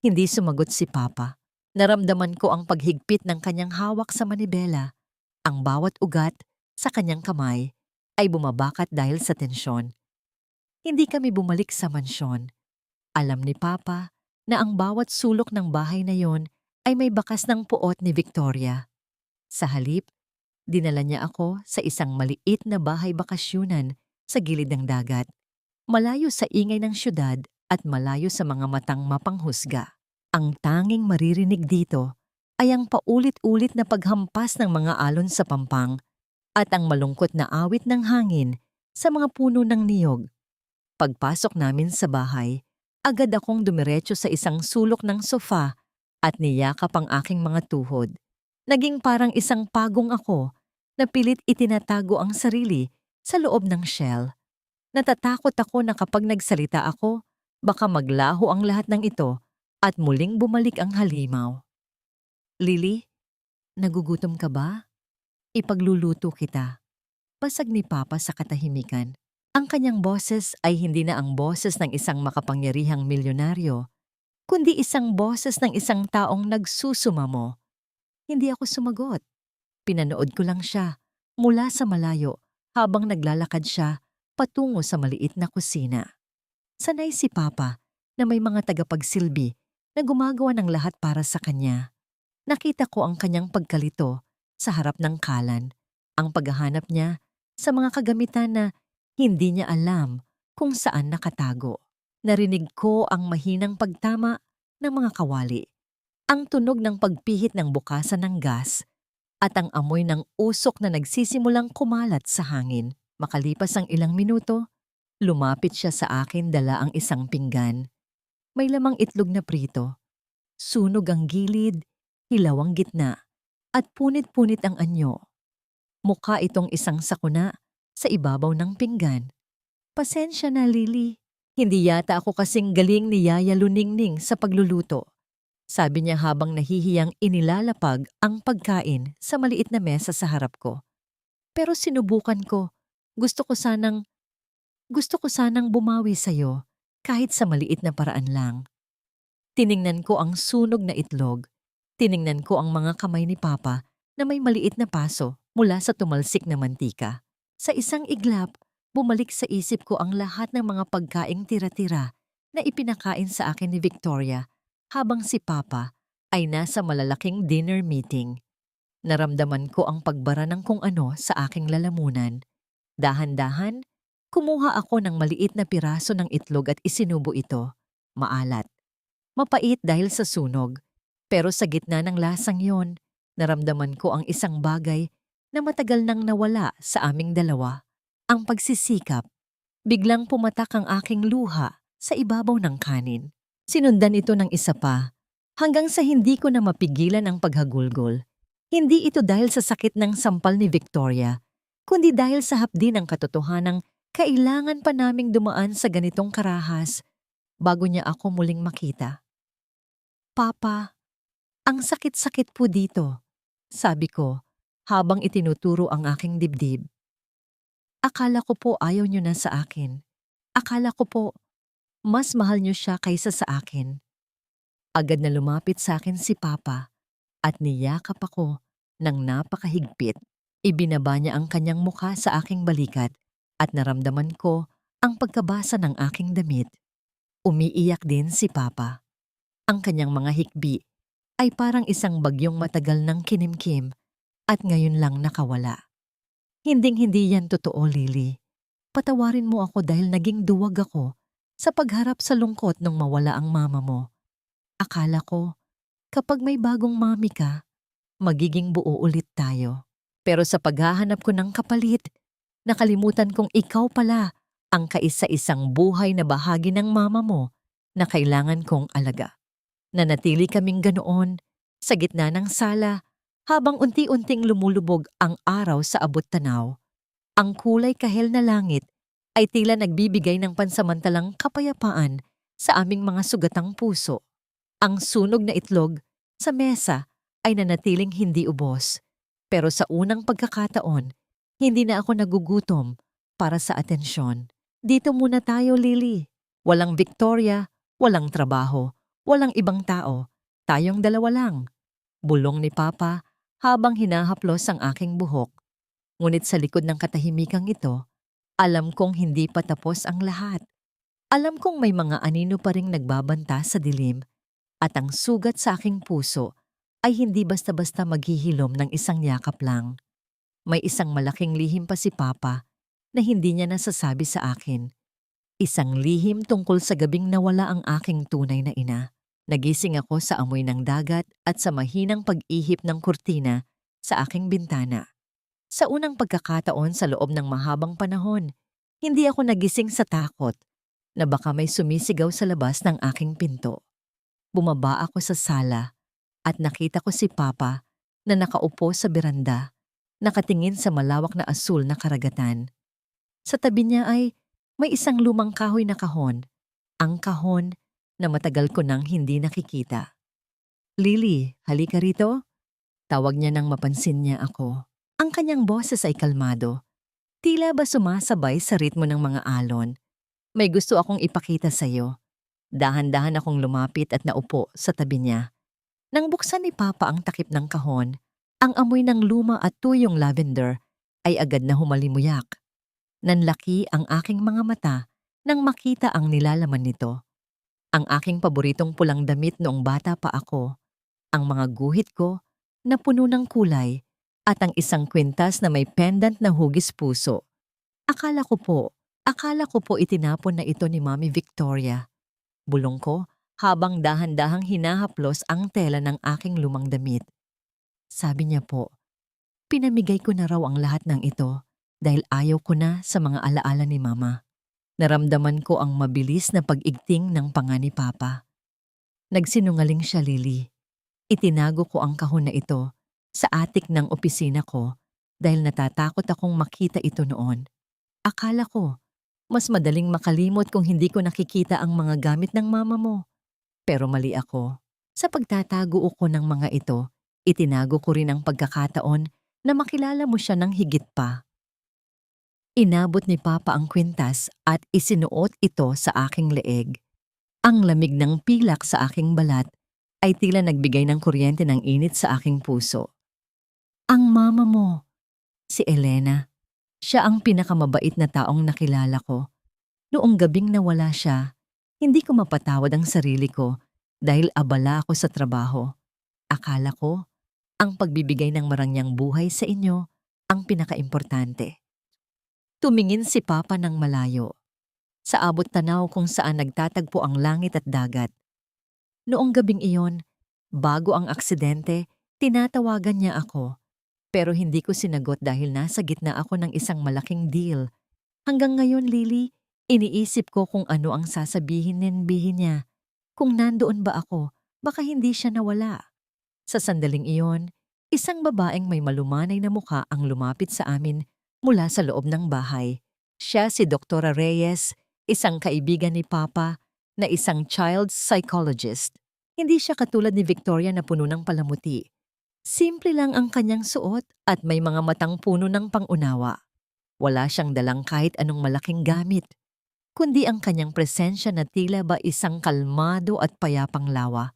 Hindi sumagot si Papa. Naramdaman ko ang paghigpit ng kanyang hawak sa manibela. Ang bawat ugat sa kanyang kamay ay bumabakat dahil sa tensyon. Hindi kami bumalik sa mansyon. Alam ni Papa na ang bawat sulok ng bahay na yon ay may bakas ng puot ni Victoria. Sa halip, dinala niya ako sa isang maliit na bahay bakasyunan sa gilid ng dagat, malayo sa ingay ng syudad at malayo sa mga matang mapanghusga. Ang tanging maririnig dito ay ang paulit-ulit na paghampas ng mga alon sa pampang at ang malungkot na awit ng hangin sa mga puno ng niyog. Pagpasok namin sa bahay, agad akong dumiretso sa isang sulok ng sofa at niyakap ang aking mga tuhod. Naging parang isang pagong ako na pilit itinatago ang sarili sa loob ng shell. Natatakot ako na kapag nagsalita ako, baka maglaho ang lahat ng ito at muling bumalik ang halimaw. Lily, nagugutom ka ba? Ipagluluto kita. Pasag ni Papa sa katahimikan. Ang kanyang boses ay hindi na ang boses ng isang makapangyarihang milyonaryo, kundi isang boses ng isang taong nagsusumamo. Hindi ako sumagot. Pinanood ko lang siya mula sa malayo habang naglalakad siya patungo sa maliit na kusina. Sanay si Papa na may mga tagapagsilbi na gumagawa ng lahat para sa kanya. Nakita ko ang kanyang pagkalito sa harap ng kalan, ang paghahanap niya sa mga kagamitan na hindi niya alam kung saan nakatago. Narinig ko ang mahinang pagtama ng mga kawali, ang tunog ng pagpihit ng bukasan ng gas, at ang amoy ng usok na nagsisimulang kumalat sa hangin. Makalipas ang ilang minuto, lumapit siya sa akin dala ang isang pinggan. May lamang itlog na prito, sunog ang gilid, hilaw ang gitna, at punit-punit ang anyo. Mukha itong isang sakuna sa ibabaw ng pinggan. Pasensya na, Lily. Hindi yata ako kasing galing ni Yaya Luningning sa pagluluto. Sabi niya habang nahihiyang inilalapag ang pagkain sa maliit na mesa sa harap ko. Pero sinubukan ko. Gusto ko sanang bumawi sa'yo kahit sa maliit na paraan lang. Tiningnan ko ang sunog na itlog. Tiningnan ko ang mga kamay ni Papa na may maliit na paso mula sa tumalsik na mantika. Sa isang iglap, bumalik sa isip ko ang lahat ng mga pagkaing tira-tira na ipinakain sa akin ni Victoria habang si Papa ay nasa malalaking dinner meeting. Naramdaman ko ang pagbara ng kung ano sa aking lalamunan. Dahan-dahan, kumuha ako ng maliit na piraso ng itlog at isinubo ito. Maalat. Mapait dahil sa sunog. Pero sa gitna ng lasang yon, naramdaman ko ang isang bagay na matagal nang nawala sa aming dalawa. Ang pagsisikap. Biglang pumatak ang aking luha sa ibabaw ng kanin. Sinundan ito ng isa pa, hanggang sa hindi ko na mapigilan ang paghagulgol. Hindi ito dahil sa sakit ng sampal ni Victoria, kundi dahil sa hapdi ng katotohanang kailangan pa naming dumaan sa ganitong karahas bago niya ako muling makita. Papa, ang sakit-sakit po dito, sabi ko habang itinuturo ang aking dibdib. Akala ko po ayaw niyo na sa akin. Akala ko po mas mahal niyo siya kaysa sa akin. Agad na lumapit sa akin si Papa at niyakap ako ng napakahigpit. Ibinaba niya ang kanyang mukha sa aking balikat at naramdaman ko ang pagkabasa ng aking damit. Umiiyak din si Papa. Ang kanyang mga hikbi ay parang isang bagyong matagal ng kinimkim at ngayon lang nakawala. Hinding-hindi yan totoo, Lily. Patawarin mo ako dahil naging duwag ako sa pagharap sa lungkot nung mawala ang mama mo. Akala ko, kapag may bagong mami ka, magiging buo ulit tayo. Pero sa paghahanap ko ng kapalit, nakalimutan kong ikaw pala ang kaisa-isang buhay na bahagi ng mama mo na kailangan kong alaga. Nanatili kaming ganoon sa gitna ng sala habang unti-unting lumulubog ang araw sa abot-tanaw. Ang kulay kahel na langit ay tila nagbibigay ng pansamantalang kapayapaan sa aming mga sugatang puso. Ang sunog na itlog sa mesa ay nanatiling hindi ubos. Pero sa unang pagkakataon, hindi na ako nagugutom para sa atensyon. Dito muna tayo, Lily. Walang Victoria, walang trabaho, walang ibang tao. Tayong dalawa lang. Bulong ni Papa habang hinahaplos ang aking buhok. Ngunit sa likod ng katahimikang ito, alam kong hindi pa tapos ang lahat. Alam kong may mga anino pa ring nagbabanta sa dilim at ang sugat sa aking puso ay hindi basta-basta maghihilom ng isang yakap lang. May isang malaking lihim pa si Papa na hindi niya nasasabi sa akin. Isang lihim tungkol sa gabing nawala ang aking tunay na ina. Nagising ako sa amoy ng dagat at sa mahinang pag-ihip ng kurtina sa aking bintana. Sa unang pagkakataon sa loob ng mahabang panahon, hindi ako nagising sa takot na baka may sumisigaw sa labas ng aking pinto. Bumaba ako sa sala at nakita ko si Papa na nakaupo sa beranda, nakatingin sa malawak na asul na karagatan. Sa tabi niya ay may isang lumang kahoy na kahon, ang kahon na matagal ko nang hindi nakikita. "Lily, halika rito." Tawag niya nang mapansin niya ako. Ang kanyang boses ay kalmado. Tila ba sumasabay sa ritmo ng mga alon. May gusto akong ipakita sa iyo. Dahan-dahan akong lumapit at naupo sa tabi niya. Nang buksan ni Papa ang takip ng kahon, ang amoy ng luma at tuyong lavender ay agad na humalimuyak. Nanlaki ang aking mga mata nang makita ang nilalaman nito. Ang aking paboritong pulang damit noong bata pa ako, ang mga guhit ko na puno ng kulay at ang isang kwintas na may pendant na hugis puso. Akala ko po itinapon na ito ni Mami Victoria. Bulong ko habang dahan-dahang hinahaplos ang tela ng aking lumang damit. Sabi niya po, pinamigay ko na raw ang lahat ng ito dahil ayaw ko na sa mga alaala ni Mama. Naramdaman ko ang mabilis na pag-igting ng panga ni Papa. Nagsinungaling siya, Lily. Itinago ko ang kahon na ito sa atik ng opisina ko dahil natatakot akong makita ito noon. Akala ko, mas madaling makalimot kung hindi ko nakikita ang mga gamit ng mama mo. Pero mali ako. Sa pagtatago ko ng mga ito, itinago ko rin ang pagkakataon na makilala mo siya ng higit pa. Inabot ni Papa ang kwintas at isinuot ito sa aking leeg. Ang lamig ng pilak sa aking balat ay tila nagbigay ng kuryente ng init sa aking puso. Ang mama mo, si Elena. Siya ang pinakamabait na taong nakilala ko. Noong gabing nawala siya, hindi ko mapatawad ang sarili ko dahil abala ako sa trabaho. Akala ko, ang pagbibigay ng marangyang buhay sa inyo ang pinakaimportante. Tumingin si Papa ng malayo. Sa abot tanaw kung saan nagtatagpo ang langit at dagat. Noong gabing iyon, bago ang aksidente, tinatawagan niya ako. Pero hindi ko sinagot dahil nasa gitna ako ng isang malaking deal. Hanggang ngayon, Lily, iniisip ko kung ano ang sasabihin niya. Kung nandoon ba ako, baka hindi siya nawala. Sa sandaling iyon, isang babaeng may malumanay na mukha ang lumapit sa amin mula sa loob ng bahay. Siya si Dr. Reyes, isang kaibigan ni Papa na isang child psychologist. Hindi siya katulad ni Victoria na puno ng palamuti. Simple lang ang kanyang suot at may mga matang puno ng pangunawa. Wala siyang dalang kahit anong malaking gamit, kundi ang kanyang presensya na tila ba isang kalmado at payapang lawa.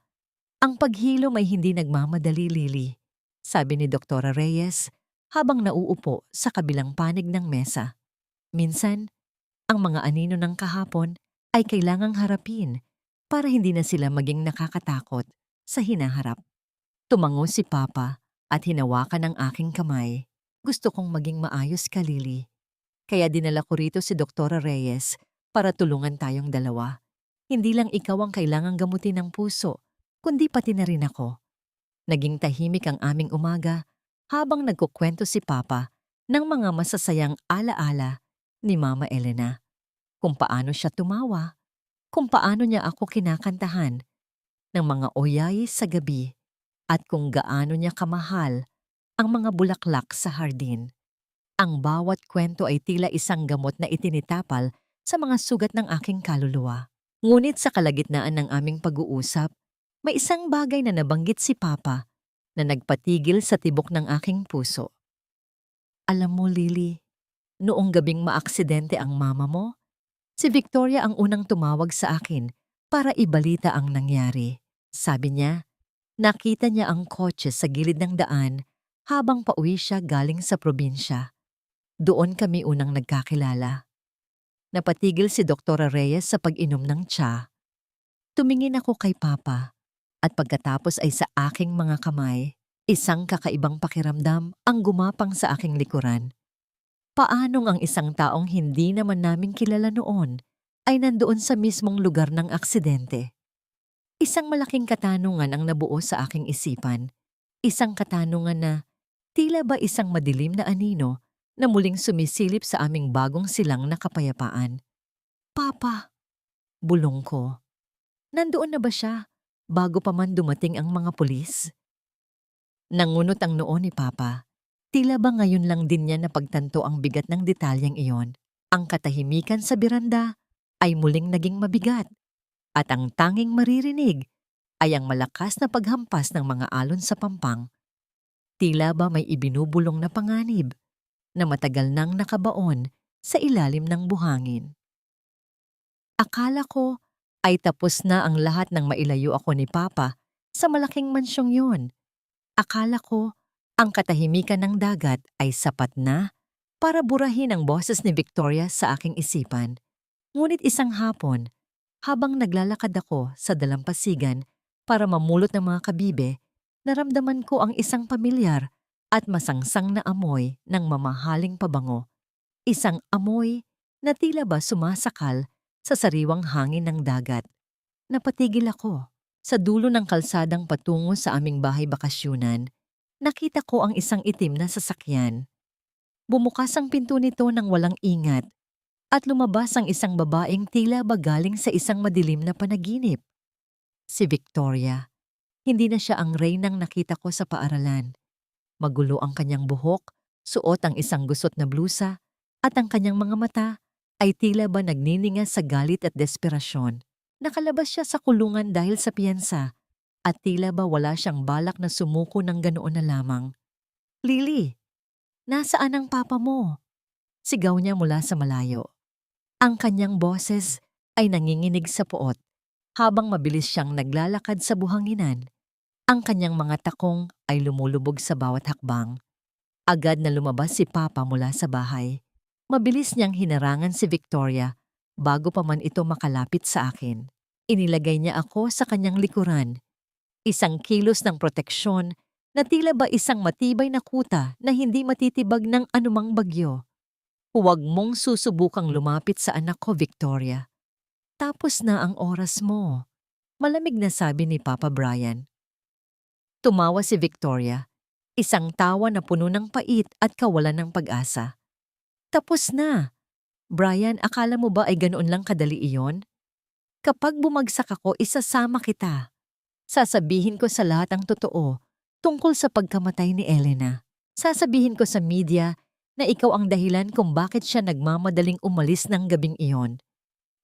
Ang paghilom ay hindi nagmamadali, Lily, sabi ni Dr. Reyes habang nauupo sa kabilang panig ng mesa. Minsan, ang mga anino ng kahapon ay kailangang harapin para hindi na sila maging nakakatakot sa hinaharap. Tumango si Papa at hinawakan ang aking kamay. Gusto kong maging maayos ka, Lily. Kaya dinala ko rito si Doktora Reyes para tulungan tayong dalawa. Hindi lang ikaw ang kailangang gamutin ng puso, kundi pati na rin ako. Naging tahimik ang aming umaga habang nagkukwento si Papa ng mga masasayang alaala ni Mama Elena. Kung paano siya tumawa, kung paano niya ako kinakantahan ng mga oyayis sa gabi at kung gaano niya kamahal ang mga bulaklak sa hardin. Ang bawat kwento ay tila isang gamot na itinitapal sa mga sugat ng aking kaluluwa. Ngunit sa kalagitnaan ng aming pag-uusap, may isang bagay na nabanggit si Papa na nagpatigil sa tibok ng aking puso. Alam mo, Lily, noong gabing maaksidente ang mama mo, si Victoria ang unang tumawag sa akin para ibalita ang nangyari. Sabi niya, nakita niya ang kotse sa gilid ng daan habang pauwi siya galing sa probinsya. Doon kami unang nagkakilala. Napatigil si Doktora Reyes sa pag-inom ng tsa. Tumingin ako kay Papa at pagkatapos ay sa aking mga kamay, isang kakaibang pakiramdam ang gumapang sa aking likuran. Paanong ang isang taong hindi naman namin kilala noon ay nandoon sa mismong lugar ng aksidente? Isang malaking katanungan ang nabuo sa aking isipan. Isang katanungan na tila ba isang madilim na anino na muling sumisilip sa aming bagong silang na kapayapaan. Papa, bulong ko. Nandoon na ba siya bago pa man dumating ang mga pulis? Nangunot ang noo ni Papa. Tila ba ngayon lang din niya napagtanto ang bigat ng detalyeng iyon? Ang katahimikan sa biranda ay muling naging mabigat at ang tanging maririnig ay ang malakas na paghampas ng mga alon sa pampang. Tila ba may ibinubulong na panganib na matagal nang nakabaon sa ilalim ng buhangin. Akala ko ay tapos na ang lahat ng mailayo ako ni Papa sa malaking mansyong yun. Akala ko ang katahimikan ng dagat ay sapat na para burahin ang boses ni Victoria sa aking isipan. Ngunit isang hapon, habang naglalakad ako sa dalampasigan para mamulot ng mga kabibe, naramdaman ko ang isang pamilyar at masangsang na amoy ng mamahaling pabango. Isang amoy na tila ba sumasakal sa sariwang hangin ng dagat. Napatigil ako. Sa dulo ng kalsadang patungo sa aming bahay bakasyunan, nakita ko ang isang itim na sasakyan. Bumukas ang pinto nito ng walang ingat at lumabas ang isang babaeng tila ba galing sa isang madilim na panaginip. Si Victoria. Hindi na siya ang reynang nakita ko sa paaralan. Magulo ang kanyang buhok, suot ang isang gusot na blusa, at ang kanyang mga mata ay tila ba nagnininga sa galit at desperasyon. Nakalabas siya sa kulungan dahil sa piyansa at tila ba wala siyang balak na sumuko ng ganoon na lamang. Lily, nasaan ang papa mo? Sigaw niya mula sa malayo. Ang kanyang boses ay nanginginig sa puot habang mabilis siyang naglalakad sa buhanginan. Ang kanyang mga takong ay lumulubog sa bawat hakbang. Agad na lumabas si Papa mula sa bahay. Mabilis niyang hinarangan si Victoria bago pa man ito makalapit sa akin. Inilagay niya ako sa kanyang likuran. Isang kilos ng proteksyon na tila ba isang matibay na kuta na hindi matitibag ng anumang bagyo. Huwag mong susubukang lumapit sa anak ko, Victoria. Tapos na ang oras mo. Malamig na sabi ni Papa Brian. Tumawa si Victoria, isang tawa na puno ng pait at kawalan ng pag-asa. Tapos na. Brian, akala mo ba ay ganoon lang kadali iyon? Kapag bumagsak ako, isasama kita. Sasabihin ko sa lahat ang totoo tungkol sa pagkamatay ni Elena. Sasabihin ko sa media na ikaw ang dahilan kung bakit siya nagmamadaling umalis ng gabing iyon.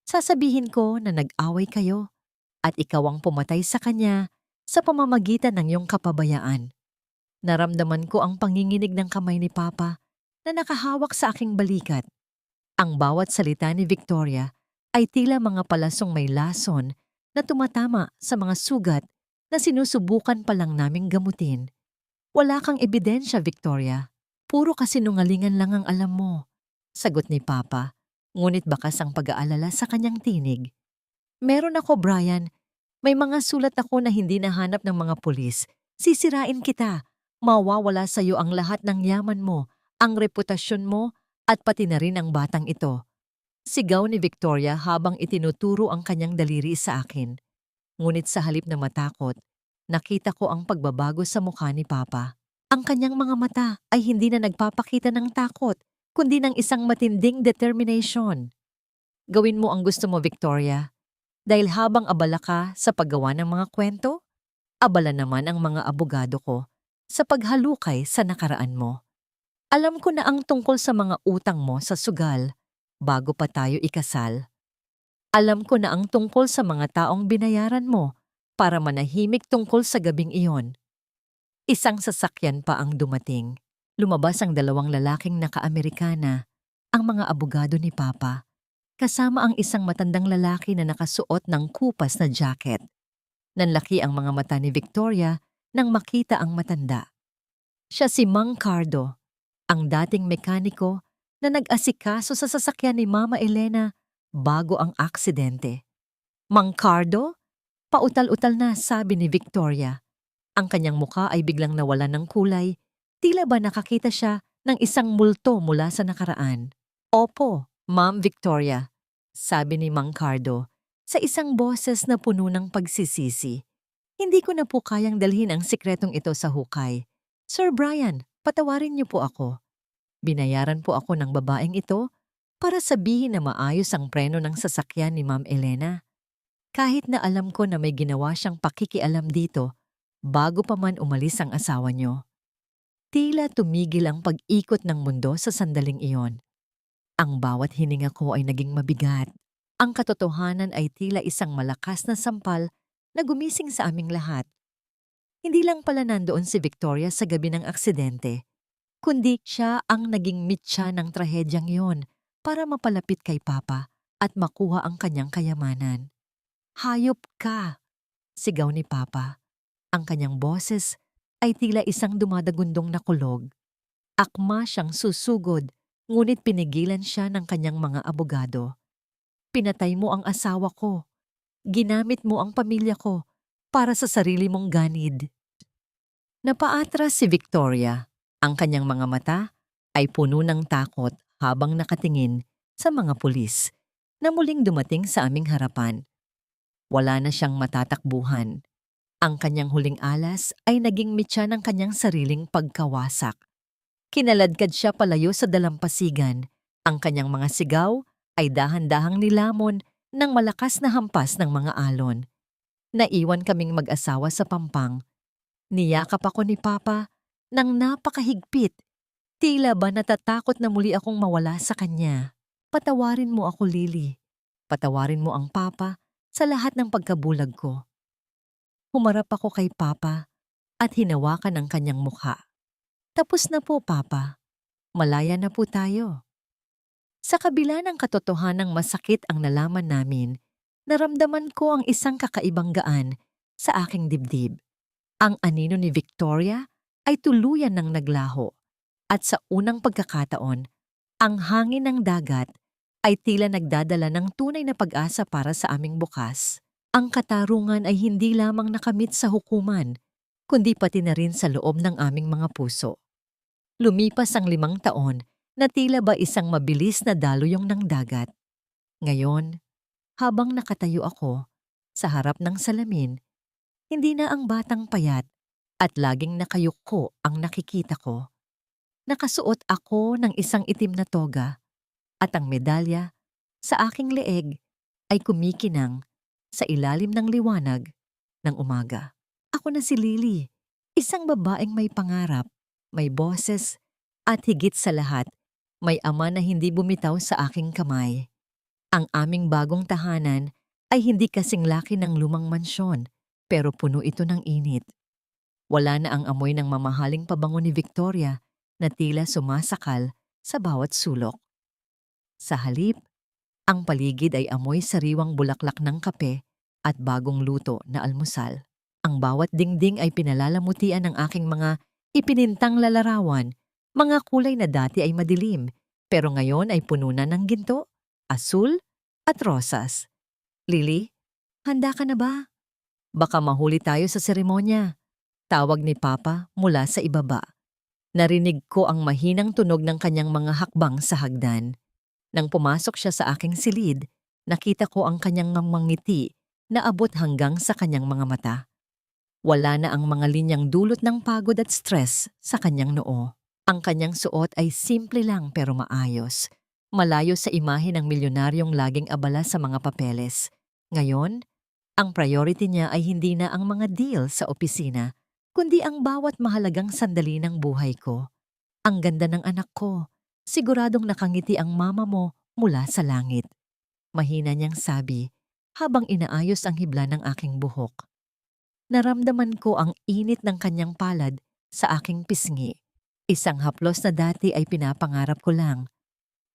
Sasabihin ko na nag-away kayo at ikaw ang pumatay sa kanya sa pamamagitan ng iyong kapabayaan. Naramdaman ko ang panginginig ng kamay ni Papa na nakahawak sa aking balikat. Ang bawat salita ni Victoria ay tila mga palasong may lason na tumatama sa mga sugat na sinusubukan pa lang naming gamutin. Wala kang ebidensya, Victoria. Puro kasinungalingan lang ang alam mo. Sagot ni Papa, ngunit bakas ang pag-aalala sa kanyang tinig. Meron ako, Brian. May mga sulat ako na hindi nahanap ng mga pulis Sisirain kita. Mawawala sa iyo ang lahat ng yaman mo, ang reputasyon mo, at pati na rin ang batang ito. Sigaw ni Victoria habang itinuturo ang kanyang daliri sa akin. Ngunit sa halip na matakot, nakita ko ang pagbabago sa mukha ni Papa. Ang kanyang mga mata ay hindi na nagpapakita ng takot, kundi ng isang matinding determination. Gawin mo ang gusto mo, Victoria. Dahil habang abala ka sa paggawa ng mga kwento, abala naman ang mga abogado ko sa paghalukay sa nakaraan mo. Alam ko na ang tungkol sa mga utang mo sa sugal bago pa tayo ikasal. Alam ko na ang tungkol sa mga taong binayaran mo para manahimik tungkol sa gabing iyon. Isang sasakyan pa ang dumating. Lumabas ang dalawang lalaking naka-Amerikana, ang mga abogado ni Papa, kasama ang isang matandang lalaki na nakasuot ng kupas na jacket. Nanlaki ang mga mata ni Victoria nang makita ang matanda. Siya si Mang Cardo, ang dating mekaniko na nag-asikaso sa sasakyan ni Mama Elena bago ang aksidente. Mang Cardo? Pautal-utal na, sabi ni Victoria. Ang kanyang mukha ay biglang nawalan ng kulay. Tila ba nakakita siya ng isang multo mula sa nakaraan. Opo, Ma'am Victoria, sabi ni Mang Cardo sa isang boses na puno ng pagsisisi. Hindi ko na po kayang dalhin ang sikretong ito sa hukay. Sir Brian, patawarin niyo po ako. Binayaran po ako ng babaeng ito para sabihin na maayos ang preno ng sasakyan ni Ma'am Elena. Kahit na alam ko na may ginawa siyang pakikialam dito bago pa man umalis ang asawa niyo. Tila tumigil ang pag-ikot ng mundo sa sandaling iyon. Ang bawat hininga ko ay naging mabigat. Ang katotohanan ay tila isang malakas na sampal na gumising sa aming lahat. Hindi lang pala nandoon si Victoria sa gabi ng aksidente, kundi siya ang naging mitya ng trahedyang iyon para mapalapit kay Papa at makuha ang kanyang kayamanan. Hayop ka! Sigaw ni Papa. Ang kanyang boses ay tila isang dumadagundong na kulog. Akma siyang susugod, ngunit pinigilan siya ng kanyang mga abogado. Pinatay mo ang asawa ko. Ginamit mo ang pamilya ko para sa sarili mong ganid. Napaatras si Victoria. Ang kanyang mga mata ay puno ng takot habang nakatingin sa mga pulis na muling dumating sa aming harapan. Wala na siyang matatakbuhan. Ang kanyang huling alas ay naging mitya ng kanyang sariling pagkawasak. Kinaladkad siya palayo sa dalampasigan. Ang kanyang mga sigaw ay dahan-dahang nilamon ng malakas na hampas ng mga alon. Naiwan kaming mag-asawa sa pampang. Niyakap ako ni Papa nang napakahigpit. Tila ba natatakot na muli akong mawala sa kanya. Patawarin mo ako, Lily. Patawarin mo ang Papa sa lahat ng pagkabulag ko. Humarap ako kay Papa at hinawakan ang kanyang mukha. Tapos na po, Papa. Malaya na po tayo. Sa kabila ng katotohanang masakit ang nalaman namin, naramdaman ko ang isang kakaibang gaan sa aking dibdib. Ang anino ni Victoria ay tuluyan ng naglaho at sa unang pagkakataon, ang hangin ng dagat ay tila nagdadala ng tunay na pag-asa para sa aming bukas. Ang katarungan ay hindi lamang nakamit sa hukuman, kundi pati na rin sa loob ng aming mga puso. Lumipas ang 5 taon na tila ba isang mabilis na daloyong ng dagat. Ngayon, habang nakatayo ako sa harap ng salamin, hindi na ang batang payat at laging nakayuko ang nakikita ko. Nakasuot ako ng isang itim na toga at ang medalya sa aking leeg ay kumikinang sa ilalim ng liwanag ng umaga. Ako na si Lily, isang babaeng may pangarap, may boses, at higit sa lahat, may ama na hindi bumitaw sa aking kamay. Ang aming bagong tahanan ay hindi kasing laki ng lumang mansyon, pero puno ito ng init. Wala na ang amoy ng mamahaling pabango ni Victoria na tila sumasakal sa bawat sulok. Sa halip, ang paligid ay amoy sariwang bulaklak ng kape at bagong luto na almusal. Ang bawat dingding ay pinalalamutian ng aking mga ipinintang lalarawan, mga kulay na dati ay madilim, pero ngayon ay puno na ng ginto, asul at rosas. Lily, handa ka na ba? Baka mahuli tayo sa seremonya. Tawag ni Papa mula sa ibaba. Narinig ko ang mahinang tunog ng kanyang mga hakbang sa hagdan. Nang pumasok siya sa aking silid, nakita ko ang kanyang mga ngiti na abot hanggang sa kanyang mga mata. Wala na ang mga linyang dulot ng pagod at stress sa kanyang noo. Ang kanyang suot ay simple lang pero maayos. Malayo sa imahe ng milyonaryong laging abala sa mga papeles. Ngayon, ang priority niya ay hindi na ang mga deal sa opisina, kundi ang bawat mahalagang sandali ng buhay ko. Ang ganda ng anak ko. Siguradong nakangiti ang mama mo mula sa langit. Mahina niyang sabi habang inaayos ang hibla ng aking buhok. Naramdaman ko ang init ng kanyang palad sa aking pisngi. Isang haplos na dati ay pinapangarap ko lang,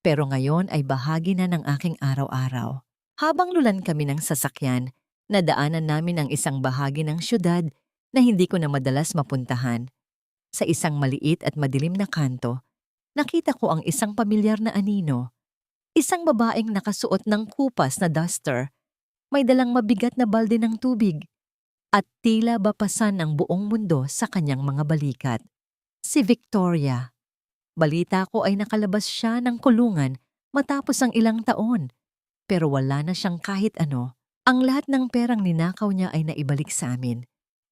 pero ngayon ay bahagi na ng aking araw-araw. Habang lulan kami ng sasakyan, nadaanan namin ang isang bahagi ng syudad na hindi ko na madalas mapuntahan. Sa isang maliit at madilim na kanto, nakita ko ang isang pamilyar na anino. Isang babaeng nakasuot ng kupas na duster, may dalang mabigat na balde ng tubig, at tila bapasan ang buong mundo sa kanyang mga balikat. Si Victoria. Balita ko ay nakalabas siya ng kulungan matapos ang ilang taon, pero wala na siyang kahit ano. Ang lahat ng perang ninakaw niya ay naibalik sa amin,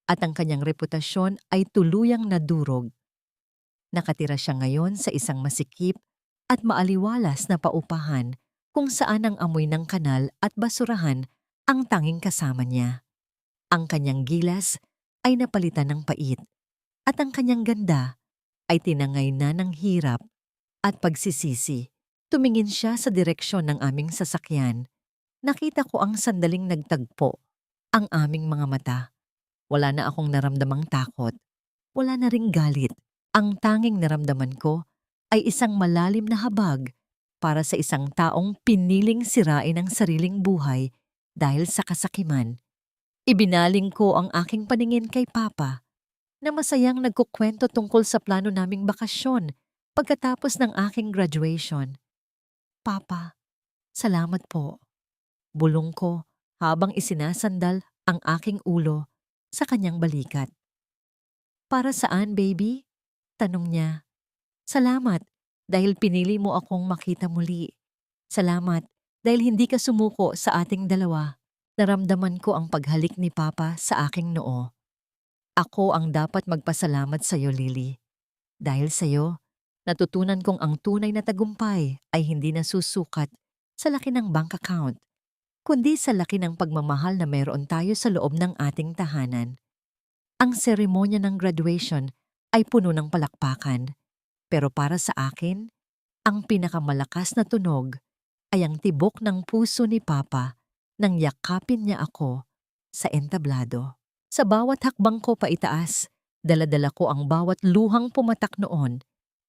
at ang kanyang reputasyon ay tuluyang nadurog. Nakatira siya ngayon sa isang masikip at maaliwalas na paupahan kung saan ang amoy ng kanal at basurahan ang tanging kasama niya. Ang kanyang gilas ay napalitan ng pait, at ang kanyang ganda ay tinangay na ng hirap at pagsisisi. Tumingin siya sa direksyon ng aming sasakyan. Nakita ko ang sandaling nagtagpo ang aming mga mata. Wala na akong naramdamang takot. Wala na ring galit. Ang tanging naramdaman ko ay isang malalim na habag para sa isang taong piniling sirain ang sariling buhay dahil sa kasakiman. Ibinaling ko ang aking paningin kay Papa na masayang nagkukwento tungkol sa plano naming bakasyon pagkatapos ng aking graduation. Papa, salamat po. Bulong ko habang isinasandal ang aking ulo sa kanyang balikat. Para saan, baby? Tanong niya. Salamat dahil pinili mo akong makita muli. Salamat dahil hindi ka sumuko sa ating dalawa. Naramdaman ko ang paghalik ni Papa sa aking noo. Ako ang dapat magpasalamat sa iyo, Lily. Dahil sa iyo, natutunan kong ang tunay na tagumpay ay hindi nasusukat sa laki ng bank account, kundi sa laki ng pagmamahal na mayroon tayo sa loob ng ating tahanan. Ang seremonya ng graduation ay puno ng palakpakan, pero para sa akin, ang pinakamalakas na tunog ay ang tibok ng puso ni Papa nang yakapin niya ako sa entablado. Sa bawat hakbang ko paitaas, dala-dala ko ang bawat luhang pumatak noon,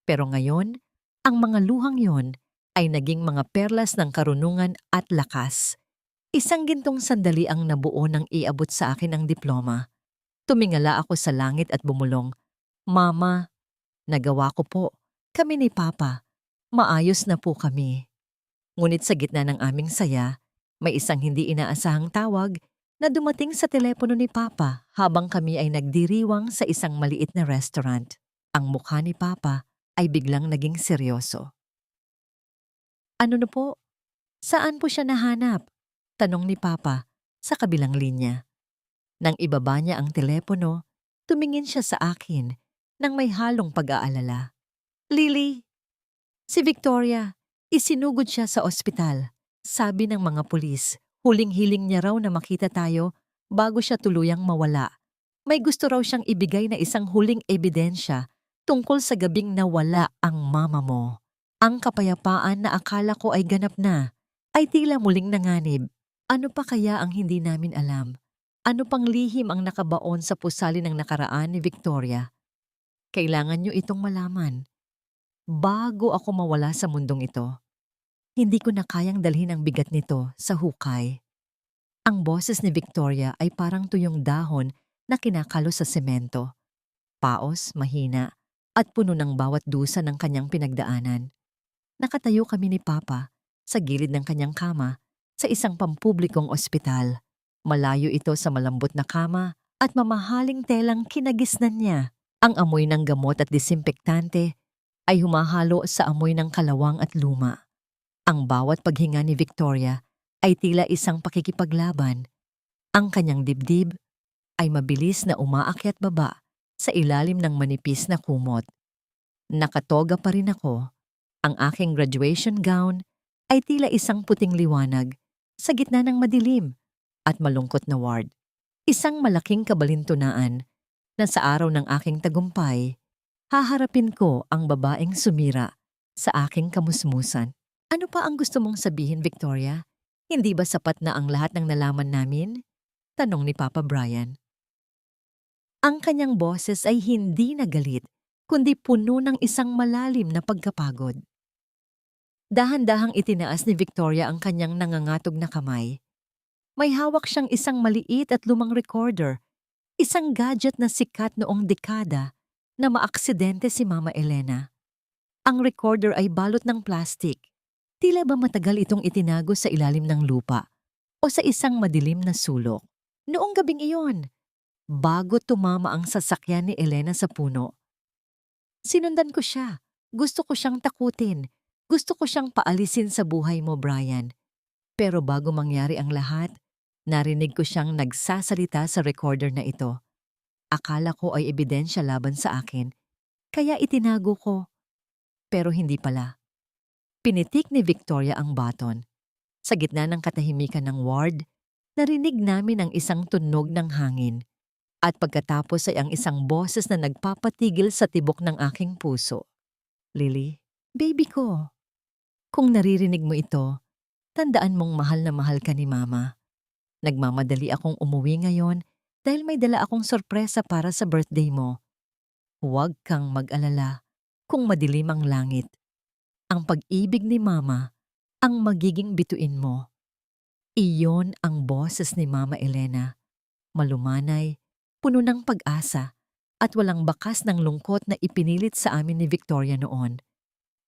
pero ngayon, ang mga luhang yon ay naging mga perlas ng karunungan at lakas. Isang gintong sandali ang nabuo nang iabot sa akin ang diploma. Tumingala ako sa langit at bumulong, Mama, nagawa ko po. Kami ni Papa. Maayos na po kami. Ngunit sa gitna ng aming saya, may isang hindi inaasahang tawag na dumating sa telepono ni Papa habang kami ay nagdiriwang sa isang maliit na restaurant. Ang mukha ni Papa ay biglang naging seryoso. Ano na po? Saan po siya nahanap? Tanong ni Papa sa kabilang linya. Nang ibaba niya ang telepono, tumingin siya sa akin nang may halong pag-aalala. Lily, si Victoria, isinugod siya sa ospital. Sabi ng mga pulis, huling-hiling niya raw na makita tayo bago siya tuluyang mawala. May gusto raw siyang ibigay na isang huling ebidensya tungkol sa gabing nawala ang mama mo. Ang kapayapaan na akala ko ay ganap na, ay tila muling nanganib. Ano pa kaya ang hindi namin alam? Ano pang lihim ang nakabaon sa pusali ng nakaraan ni Victoria? Kailangan niyo itong malaman. Bago ako mawala sa mundong ito, hindi ko na kayang dalhin ang bigat nito sa hukay. Ang boses ni Victoria ay parang tuyong dahon na kinakalo sa semento. Paos, mahina, at puno ng bawat dusa ng kanyang pinagdaanan. Nakatayo kami ni Papa sa gilid ng kanyang kama sa isang pampublikong ospital. Malayo ito sa malambot na kama at mamahaling telang kinagisnan niya. Ang amoy ng gamot at disinfektante ay humahalo sa amoy ng kalawang at luma. Ang bawat paghinga ni Victoria ay tila isang pakikipaglaban. Ang kanyang dibdib ay mabilis na umaakyat baba sa ilalim ng manipis na kumot. Nakatoga pa rin ako. Ang aking graduation gown ay tila isang puting liwanag sa gitna ng madilim at malungkot na ward. Isang malaking kabalintunaan na sa araw ng aking tagumpay, haharapin ko ang babaeng sumira sa aking kamusmusan. Ano pa ang gusto mong sabihin, Victoria? Hindi ba sapat na ang lahat ng nalaman namin? Tanong ni Papa Brian. Ang kanyang boses ay hindi nagalit, kundi puno ng isang malalim na pagkapagod. Dahan-dahang itinaas ni Victoria ang kanyang nangangatog na kamay. May hawak siyang isang maliit at lumang recorder, isang gadget na sikat noong dekada na maaksidente si Mama Elena. Ang recorder ay balot ng plastik. Tila ba matagal itong itinago sa ilalim ng lupa o sa isang madilim na sulok. Noong gabing iyon, bago tumama ang sasakyan ni Elena sa puno. Sinundan ko siya. Gusto ko siyang takutin. Gusto ko siyang paalisin sa buhay mo, Brian. Pero bago mangyari ang lahat, narinig ko siyang nagsasalita sa recorder na ito. Akala ko ay ebidensya laban sa akin, kaya itinago ko. Pero hindi pala. Pinitik ni Victoria ang baton. Sa gitna ng katahimikan ng ward, narinig namin ang isang tunog ng hangin. At pagkatapos ay ang isang boses na nagpapatigil sa tibok ng aking puso. Lily, baby ko. Kung naririnig mo ito, tandaan mong mahal na mahal ka ni Mama. Nagmamadali akong umuwi ngayon dahil may dala akong sorpresa para sa birthday mo. Huwag kang mag-alala kung madilim ang langit. Ang pag-ibig ni Mama ang magiging bituin mo. Iyon ang boses ni Mama Elena. Malumanay, puno ng pag-asa at walang bakas ng lungkot na ipinilit sa amin ni Victoria noon.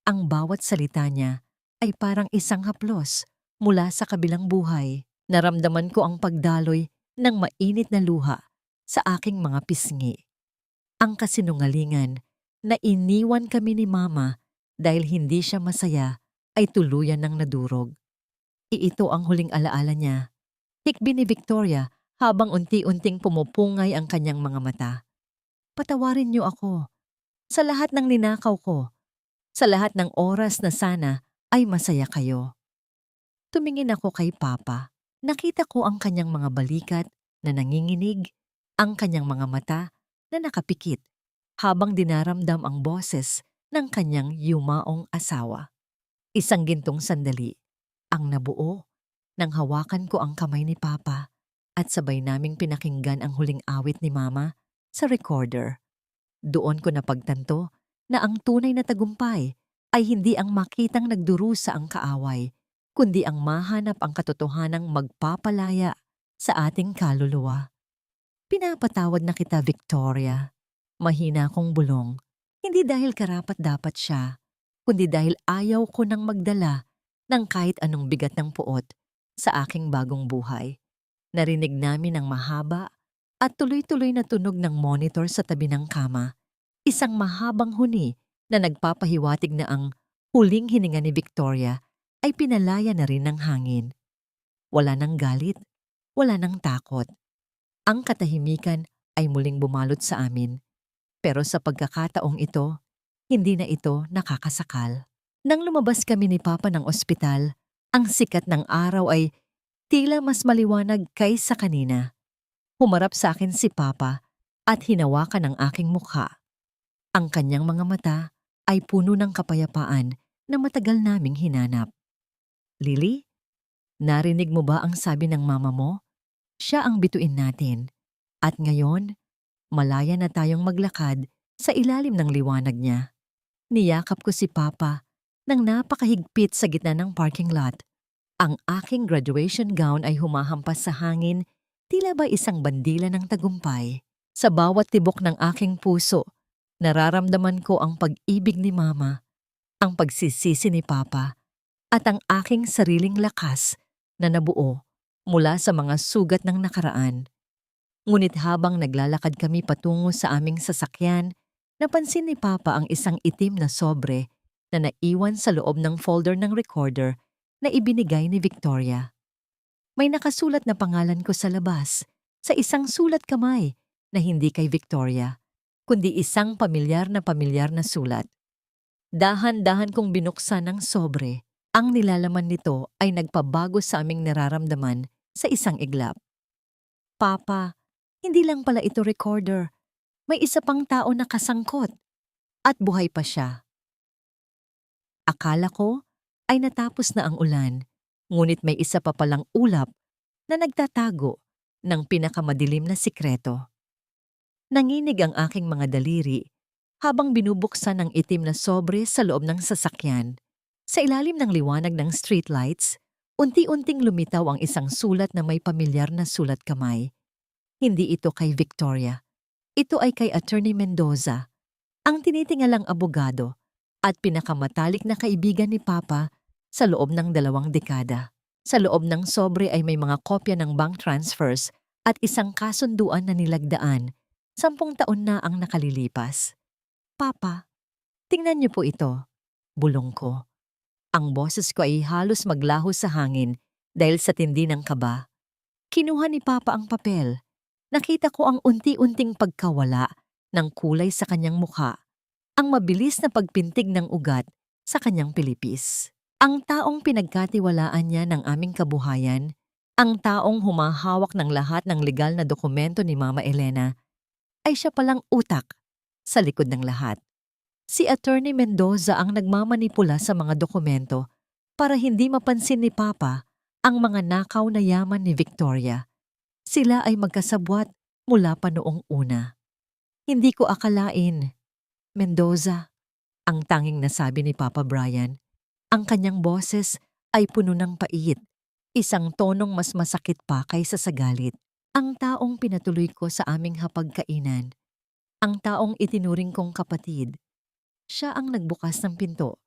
Ang bawat salita niya ay parang isang haplos mula sa kabilang buhay. Naramdaman ko ang pagdaloy ng mainit na luha sa aking mga pisngi. Ang kasinungalingan na iniwan kami ni Mama dahil hindi siya masaya ay tuluyan ng nadurog. Iito ang huling alaala niya. Hikbi ni Victoria habang unti-unting pumupungay ang kanyang mga mata. Patawarin niyo ako sa lahat ng ninakaw ko, sa lahat ng oras na sana ay masaya kayo. Tumingin ako kay Papa. Nakita ko ang kanyang mga balikat na nanginginig, ang kanyang mga mata na nakapikit habang dinaramdam ang boses ng kanyang yumaong asawa. Isang gintong sandali ang nabuo nang hawakan ko ang kamay ni Papa at sabay naming pinakinggan ang huling awit ni Mama sa recorder. Doon ko napagtanto na ang tunay na tagumpay ay hindi ang makitang nagdurusa ang kaaway, kundi ang mahanap ang katotohanang magpapalaya sa ating kaluluwa. Pinapatawad na kita, Victoria. Mahina akong bulong, hindi dahil karapat-dapat siya, kundi dahil ayaw ko nang magdala ng kahit anong bigat ng puot sa aking bagong buhay. Narinig namin ang mahaba at tuloy-tuloy na tunog ng monitor sa tabi ng kama. Isang mahabang huni na nagpapahiwatig na ang huling hininga ni Victoria ay pinalaya na rin ng hangin. Wala nang galit, wala nang takot. Ang katahimikan ay muling bumalot sa amin. Pero sa pagkakataong ito, hindi na ito nakakasakal. Nang lumabas kami ni Papa ng ospital, ang sikat ng araw ay tila mas maliwanag kaysa kanina. Humarap sa akin si Papa at hinawakan ang aking mukha. Ang kanyang mga mata ay puno ng kapayapaan na matagal naming hinanap. Lily, narinig mo ba ang sabi ng Mama mo? Siya ang bituin natin. At ngayon, malaya na tayong maglakad sa ilalim ng liwanag niya. Niyakap ko si Papa nang napakahigpit sa gitna ng parking lot. Ang aking graduation gown ay humahampas sa hangin, tila ba isang bandila ng tagumpay. Sa bawat tibok ng aking puso, nararamdaman ko ang pag-ibig ni Mama, ang pagsisisi ni Papa, at ang aking sariling lakas na nabuo mula sa mga sugat ng nakaraan. Ngunit habang naglalakad kami patungo sa aming sasakyan, napansin ni Papa ang isang itim na sobre na naiwan sa loob ng folder ng recorder na ibinigay ni Victoria. May nakasulat na pangalan ko sa labas, sa isang sulat kamay na hindi kay Victoria, kundi isang pamilyar na sulat. Dahan-dahan kong binuksan ang sobre. Ang nilalaman nito ay nagpabago sa aming nararamdaman sa isang iglap. Papa, hindi lang pala ito recorder. May isa pang tao na kasangkot. At buhay pa siya. Akala ko ay natapos na ang ulan, ngunit may isa pa palang ulap na nagtatago ng pinakamadilim na sikreto. Nanginig ang aking mga daliri habang binubuksan ang itim na sobre sa loob ng sasakyan. Sa ilalim ng liwanag ng streetlights, unti-unting lumitaw ang isang sulat na may pamilyar na sulat kamay. Hindi ito kay Victoria. Ito ay kay Attorney Mendoza, ang tinitingalang abogado at pinakamatalik na kaibigan ni Papa sa loob ng 2 dekada. Sa loob ng sobre ay may mga kopya ng bank transfers at isang kasunduan na nilagdaan. 10 taon na ang nakalilipas. Papa, tingnan niyo po ito. Bulong ko. Ang boses ko ay halos maglaho sa hangin dahil sa tindi ng kaba. Kinuha ni Papa ang papel. Nakita ko ang unti-unting pagkawala ng kulay sa kanyang mukha, ang mabilis na pagpintig ng ugat sa kanyang pilipis. Ang taong pinagkatiwalaan niya ng aming kabuhayan, ang taong humahawak ng lahat ng legal na dokumento ni Mama Elena, ay siya palang utak sa likod ng lahat. Si Attorney Mendoza ang nagmamanipula sa mga dokumento para hindi mapansin ni Papa ang mga nakaw na yaman ni Victoria. Sila ay magkasabwat mula pa noong una. Hindi ko akalain, Mendoza, ang tanging nasabi ni Papa Brian. Ang kanyang boses ay puno ng pait, isang tonong mas masakit pa kaysa sa galit. Ang taong pinatuloy ko sa aming hapagkainan, ang taong itinuring kong kapatid, siya ang nagbukas ng pinto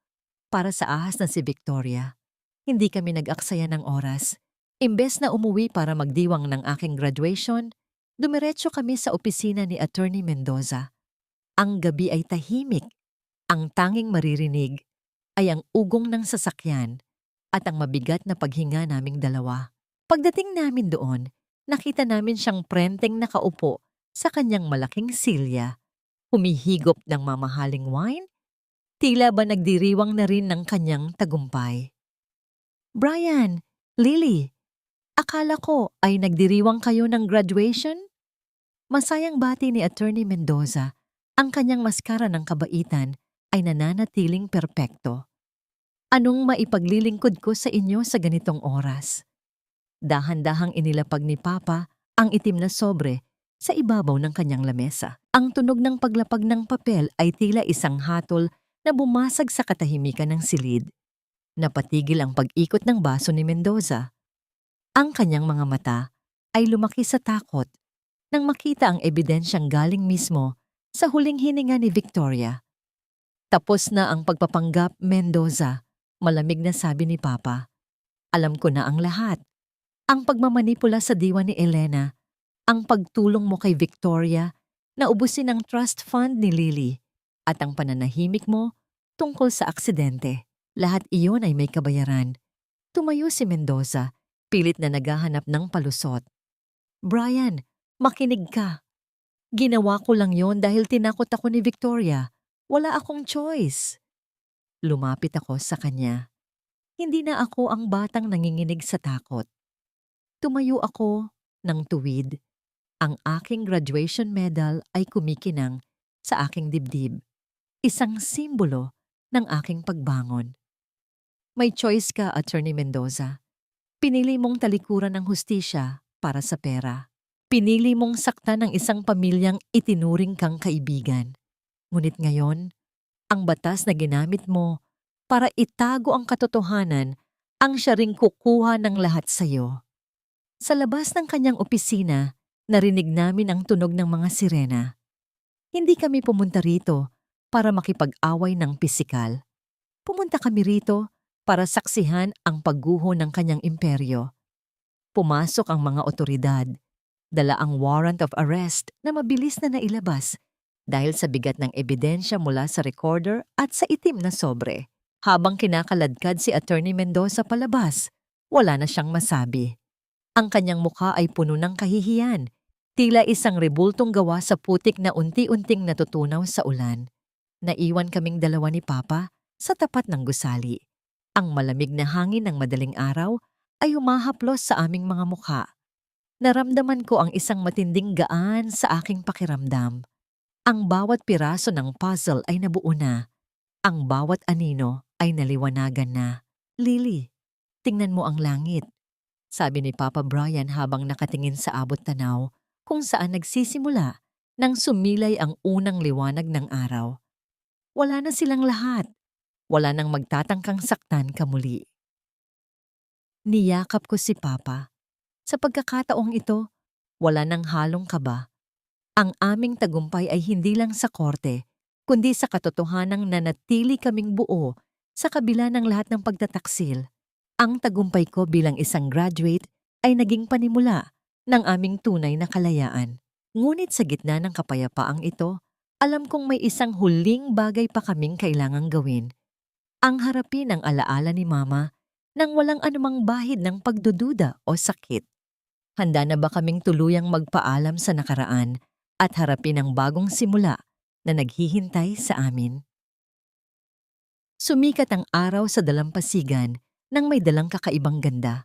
para sa ahas na si Victoria. Hindi kami nag-aksaya ng oras. Imbes na umuwi para magdiwang ng aking graduation, dumiretso kami sa opisina ni Attorney Mendoza. Ang gabi ay tahimik. Ang tanging maririnig ay ang ugong ng sasakyan at ang mabigat na paghinga naming dalawa. Pagdating namin doon, nakita namin siyang prenteng nakaupo sa kanyang malaking silya, humihigop ng mamahaling wine, tila ba nagdiriwang na rin ng kanyang tagumpay. Brian, Lily, akala ko ay nagdiriwang kayo ng graduation? Masayang bati ni Attorney Mendoza, ang kanyang maskara ng kabaitan ay nananatiling perpekto. Anong maipaglilingkod ko sa inyo sa ganitong oras? Dahan-dahang inilapag ni Papa ang itim na sobre sa ibabaw ng kanyang lamesa. Ang tunog ng paglapag ng papel ay tila isang hatol na bumasag sa katahimikan ng silid. Napatigil ang pag-ikot ng baso ni Mendoza. Ang kanyang mga mata ay lumaki sa takot nang makita ang ebidensyang galing mismo sa huling hininga ni Victoria. Tapos na ang pagpapanggap, Mendoza, malamig na sabi ni Papa. Alam ko na ang lahat. Ang pagmamanipula sa diwa ni Elena, ang pagtulong mo kay Victoria na ubusin ang trust fund ni Lily, at ang pananahimik mo tungkol sa aksidente. Lahat iyon ay may kabayaran. Tumayo si Mendoza, pilit na naghahanap ng palusot. Brian, makinig ka. Ginawa ko lang yon dahil tinakot ako ni Victoria. Wala akong choice. Lumapit ako sa kanya. Hindi na ako ang batang nanginginig sa takot. Tumayo ako ng tuwid. Ang aking graduation medal ay kumikinang sa aking dibdib. Isang simbolo ng aking pagbangon. May choice ka, Attorney Mendoza. Pinili mong talikuran ng hustisya para sa pera. Pinili mong saktan ng isang pamilyang itinuring kang kaibigan. Ngunit ngayon, ang batas na ginamit mo para itago ang katotohanan ang siya ring kukuha ng lahat sa iyo. Sa labas ng kanyang opisina, narinig namin ang tunog ng mga sirena. Hindi kami pumunta rito para makipag-away ng pisikal. Pumunta kami rito para saksihan ang pagguho ng kanyang imperyo. Pumasok ang mga otoridad. Dala ang warrant of arrest na mabilis na nailabas dahil sa bigat ng ebidensya mula sa recorder at sa itim na sobre. Habang kinakaladkad si Attorney Mendoza palabas, wala na siyang masabi. Ang kanyang mukha ay puno ng kahihiyan, tila isang rebultong gawa sa putik na unti-unting natutunaw sa ulan. Naiwan kaming dalawa ni Papa sa tapat ng gusali. Ang malamig na hangin ng madaling araw ay humahaplos sa aming mga mukha. Naramdaman ko ang isang matinding gaan sa aking pakiramdam. Ang bawat piraso ng puzzle ay nabuo na. Ang bawat anino ay naliwanagan na. Lily, tingnan mo ang langit, sabi ni Papa Brian habang nakatingin sa abot tanaw kung saan nagsisimula nang sumilay ang unang liwanag ng araw. Wala na silang lahat. Wala nang magtatangkang saktan kamuli. Niyakap ko si Papa. Sa pagkakataong ito, wala nang halong kaba. Ang aming tagumpay ay hindi lang sa korte, kundi sa katotohanang nanatili kaming buo sa kabila ng lahat ng pagtataksil. Ang tagumpay ko bilang isang graduate ay naging panimula ng aming tunay na kalayaan. Ngunit sa gitna ng kapayapaang ito, alam kong may isang huling bagay pa kaming kailangang gawin. Ang harapin ang alaala ni Mama nang walang anumang bahid ng pagdududa o sakit. Handa na ba kaming tuluyang magpaalam sa nakaraan at harapin ang bagong simula na naghihintay sa amin? Sumikat ang araw sa dalampasigan nang may dalang kakaibang ganda.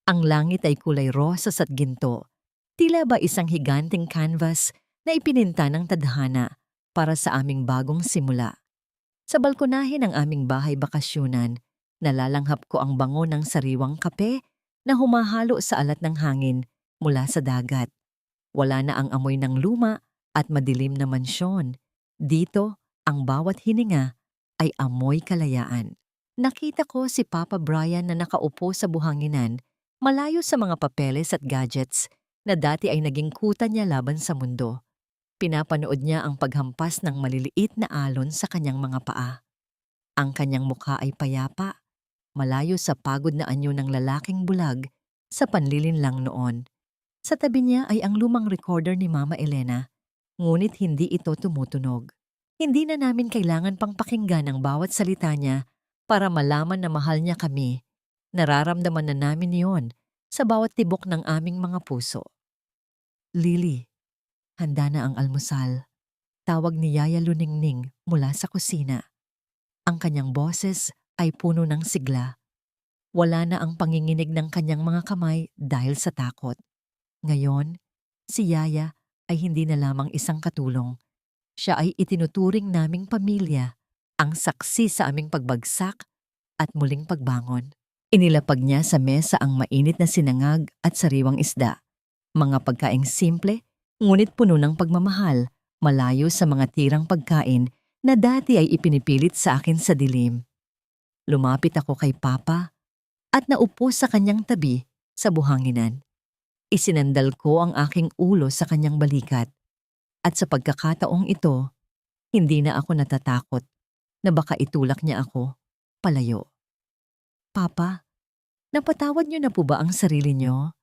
Ang langit ay kulay rosas at ginto. Tila ba isang higanting canvas na ipininta ng tadhana para sa aming bagong simula. Sa balkonahe ng aming bahay bakasyunan, nalalanghap ko ang bango ng sariwang kape na humahalo sa alat ng hangin mula sa dagat. Wala na ang amoy ng luma at madilim na mansyon. Dito, ang bawat hininga ay amoy kalayaan. Nakita ko si Papa Brian na nakaupo sa buhanginan, malayo sa mga papeles at gadgets na dati ay naging kuta niya laban sa mundo. Pinapanood niya ang paghampas ng maliliit na alon sa kanyang mga paa. Ang kanyang mukha ay payapa, malayo sa pagod na anyo ng lalaking bulag sa panlilinlang noon. Sa tabi niya ay ang lumang recorder ni Mama Elena, ngunit hindi ito tumutunog. Hindi na namin kailangan pang pakinggan ang bawat salita niya para malaman na mahal niya kami. Nararamdaman na namin iyon sa bawat tibok ng aming mga puso. Lily, handa na ang almusal. Tawag ni Yaya Luningning mula sa kusina. Ang kanyang boses ay puno ng sigla. Wala na ang panginginig ng kanyang mga kamay dahil sa takot. Ngayon, si Yaya ay hindi na lamang isang katulong. Siya ay itinuturing naming pamilya, ang saksi sa aming pagbagsak at muling pagbangon. Inilapag niya sa mesa ang mainit na sinangag at sariwang isda. Mga pagkaing simple, ngunit puno ng pagmamahal, malayo sa mga tirang pagkain na dati ay ipinipilit sa akin sa dilim. Lumapit ako kay Papa at naupo sa kanyang tabi sa buhanginan. Isinandal ko ang aking ulo sa kanyang balikat at sa pagkakataong ito, hindi na ako natatakot na baka itulak niya ako palayo. Papa, napatawad niyo na po ba ang sarili niyo?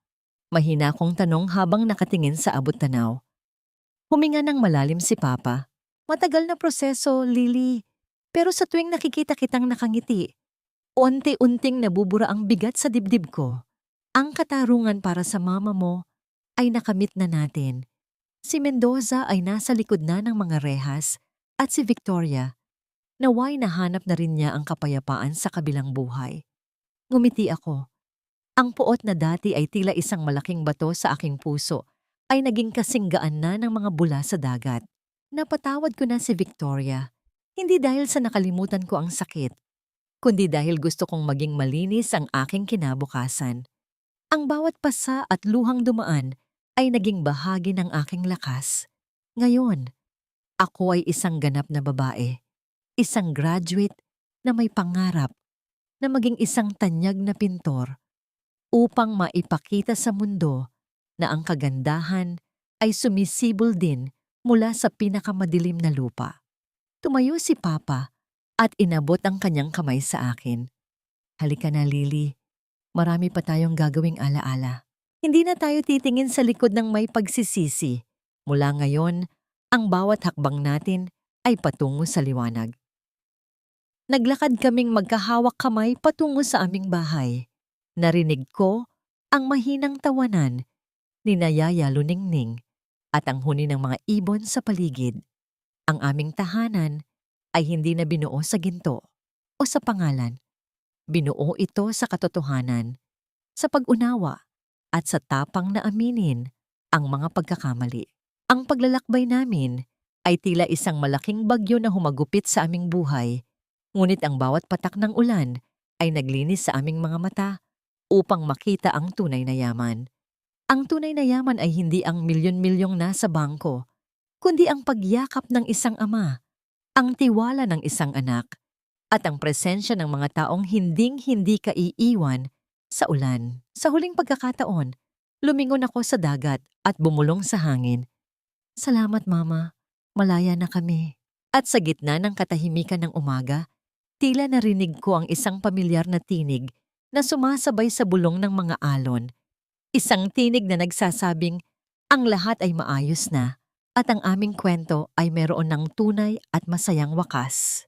Mahina akong tanong habang nakatingin sa abot tanaw. Huminga ng malalim si Papa. Matagal na proseso, Lily. Pero sa tuwing nakikita kitang nakangiti, unti-unting nabubura ang bigat sa dibdib ko. Ang katarungan para sa mama mo ay nakamit na natin. Si Mendoza ay nasa likod na ng mga rehas at si Victoria, naway nahanap na rin niya ang kapayapaan sa kabilang buhay. Ngumiti ako. Ang puot na dati ay tila isang malaking bato sa aking puso ay naging kasinggaan na ng mga bula sa dagat. Napatawad ko na si Victoria, hindi dahil sa nakalimutan ko ang sakit, kundi dahil gusto kong maging malinis ang aking kinabukasan. Ang bawat pasa at luhang dumaan ay naging bahagi ng aking lakas. Ngayon, ako ay isang ganap na babae, isang graduate na may pangarap na maging isang tanyag na pintor upang maipakita sa mundo na ang kagandahan ay sumisibol din mula sa pinakamadilim na lupa. Tumayo si Papa at inabot ang kanyang kamay sa akin. Halika na, Lily. Marami pa tayong gagawing alaala. Hindi na tayo titingin sa likod ng may pagsisisi. Mula ngayon, ang bawat hakbang natin ay patungo sa liwanag. Naglakad kaming magkahawak kamay patungo sa aming bahay. Narinig ko ang mahinang tawanan ni Yaya Luningning at ang huni ng mga ibon sa paligid. Ang aming tahanan ay hindi na binuo sa ginto o sa pangalan. Binuo ito sa katotohanan, sa pag-unawa, at sa tapang na aminin ang mga pagkakamali. Ang paglalakbay namin ay tila isang malaking bagyo na humagupit sa aming buhay, ngunit ang bawat patak ng ulan ay naglinis sa aming mga mata upang makita ang tunay na yaman. Ang tunay na yaman ay hindi ang milyon-milyong nasa bangko, kundi ang pagyakap ng isang ama, ang tiwala ng isang anak, at ang presensya ng mga taong hinding-hindi ka iiwan sa ulan. Sa huling pagkakataon, lumingon ako sa dagat at bumulong sa hangin. Salamat, Mama. Malaya na kami. At sa gitna ng katahimikan ng umaga, tila narinig ko ang isang pamilyar na tinig na sumasabay sa bulong ng mga alon. Isang tinig na nagsasabing, ang lahat ay maayos na at ang aming kwento ay meron ng tunay at masayang wakas.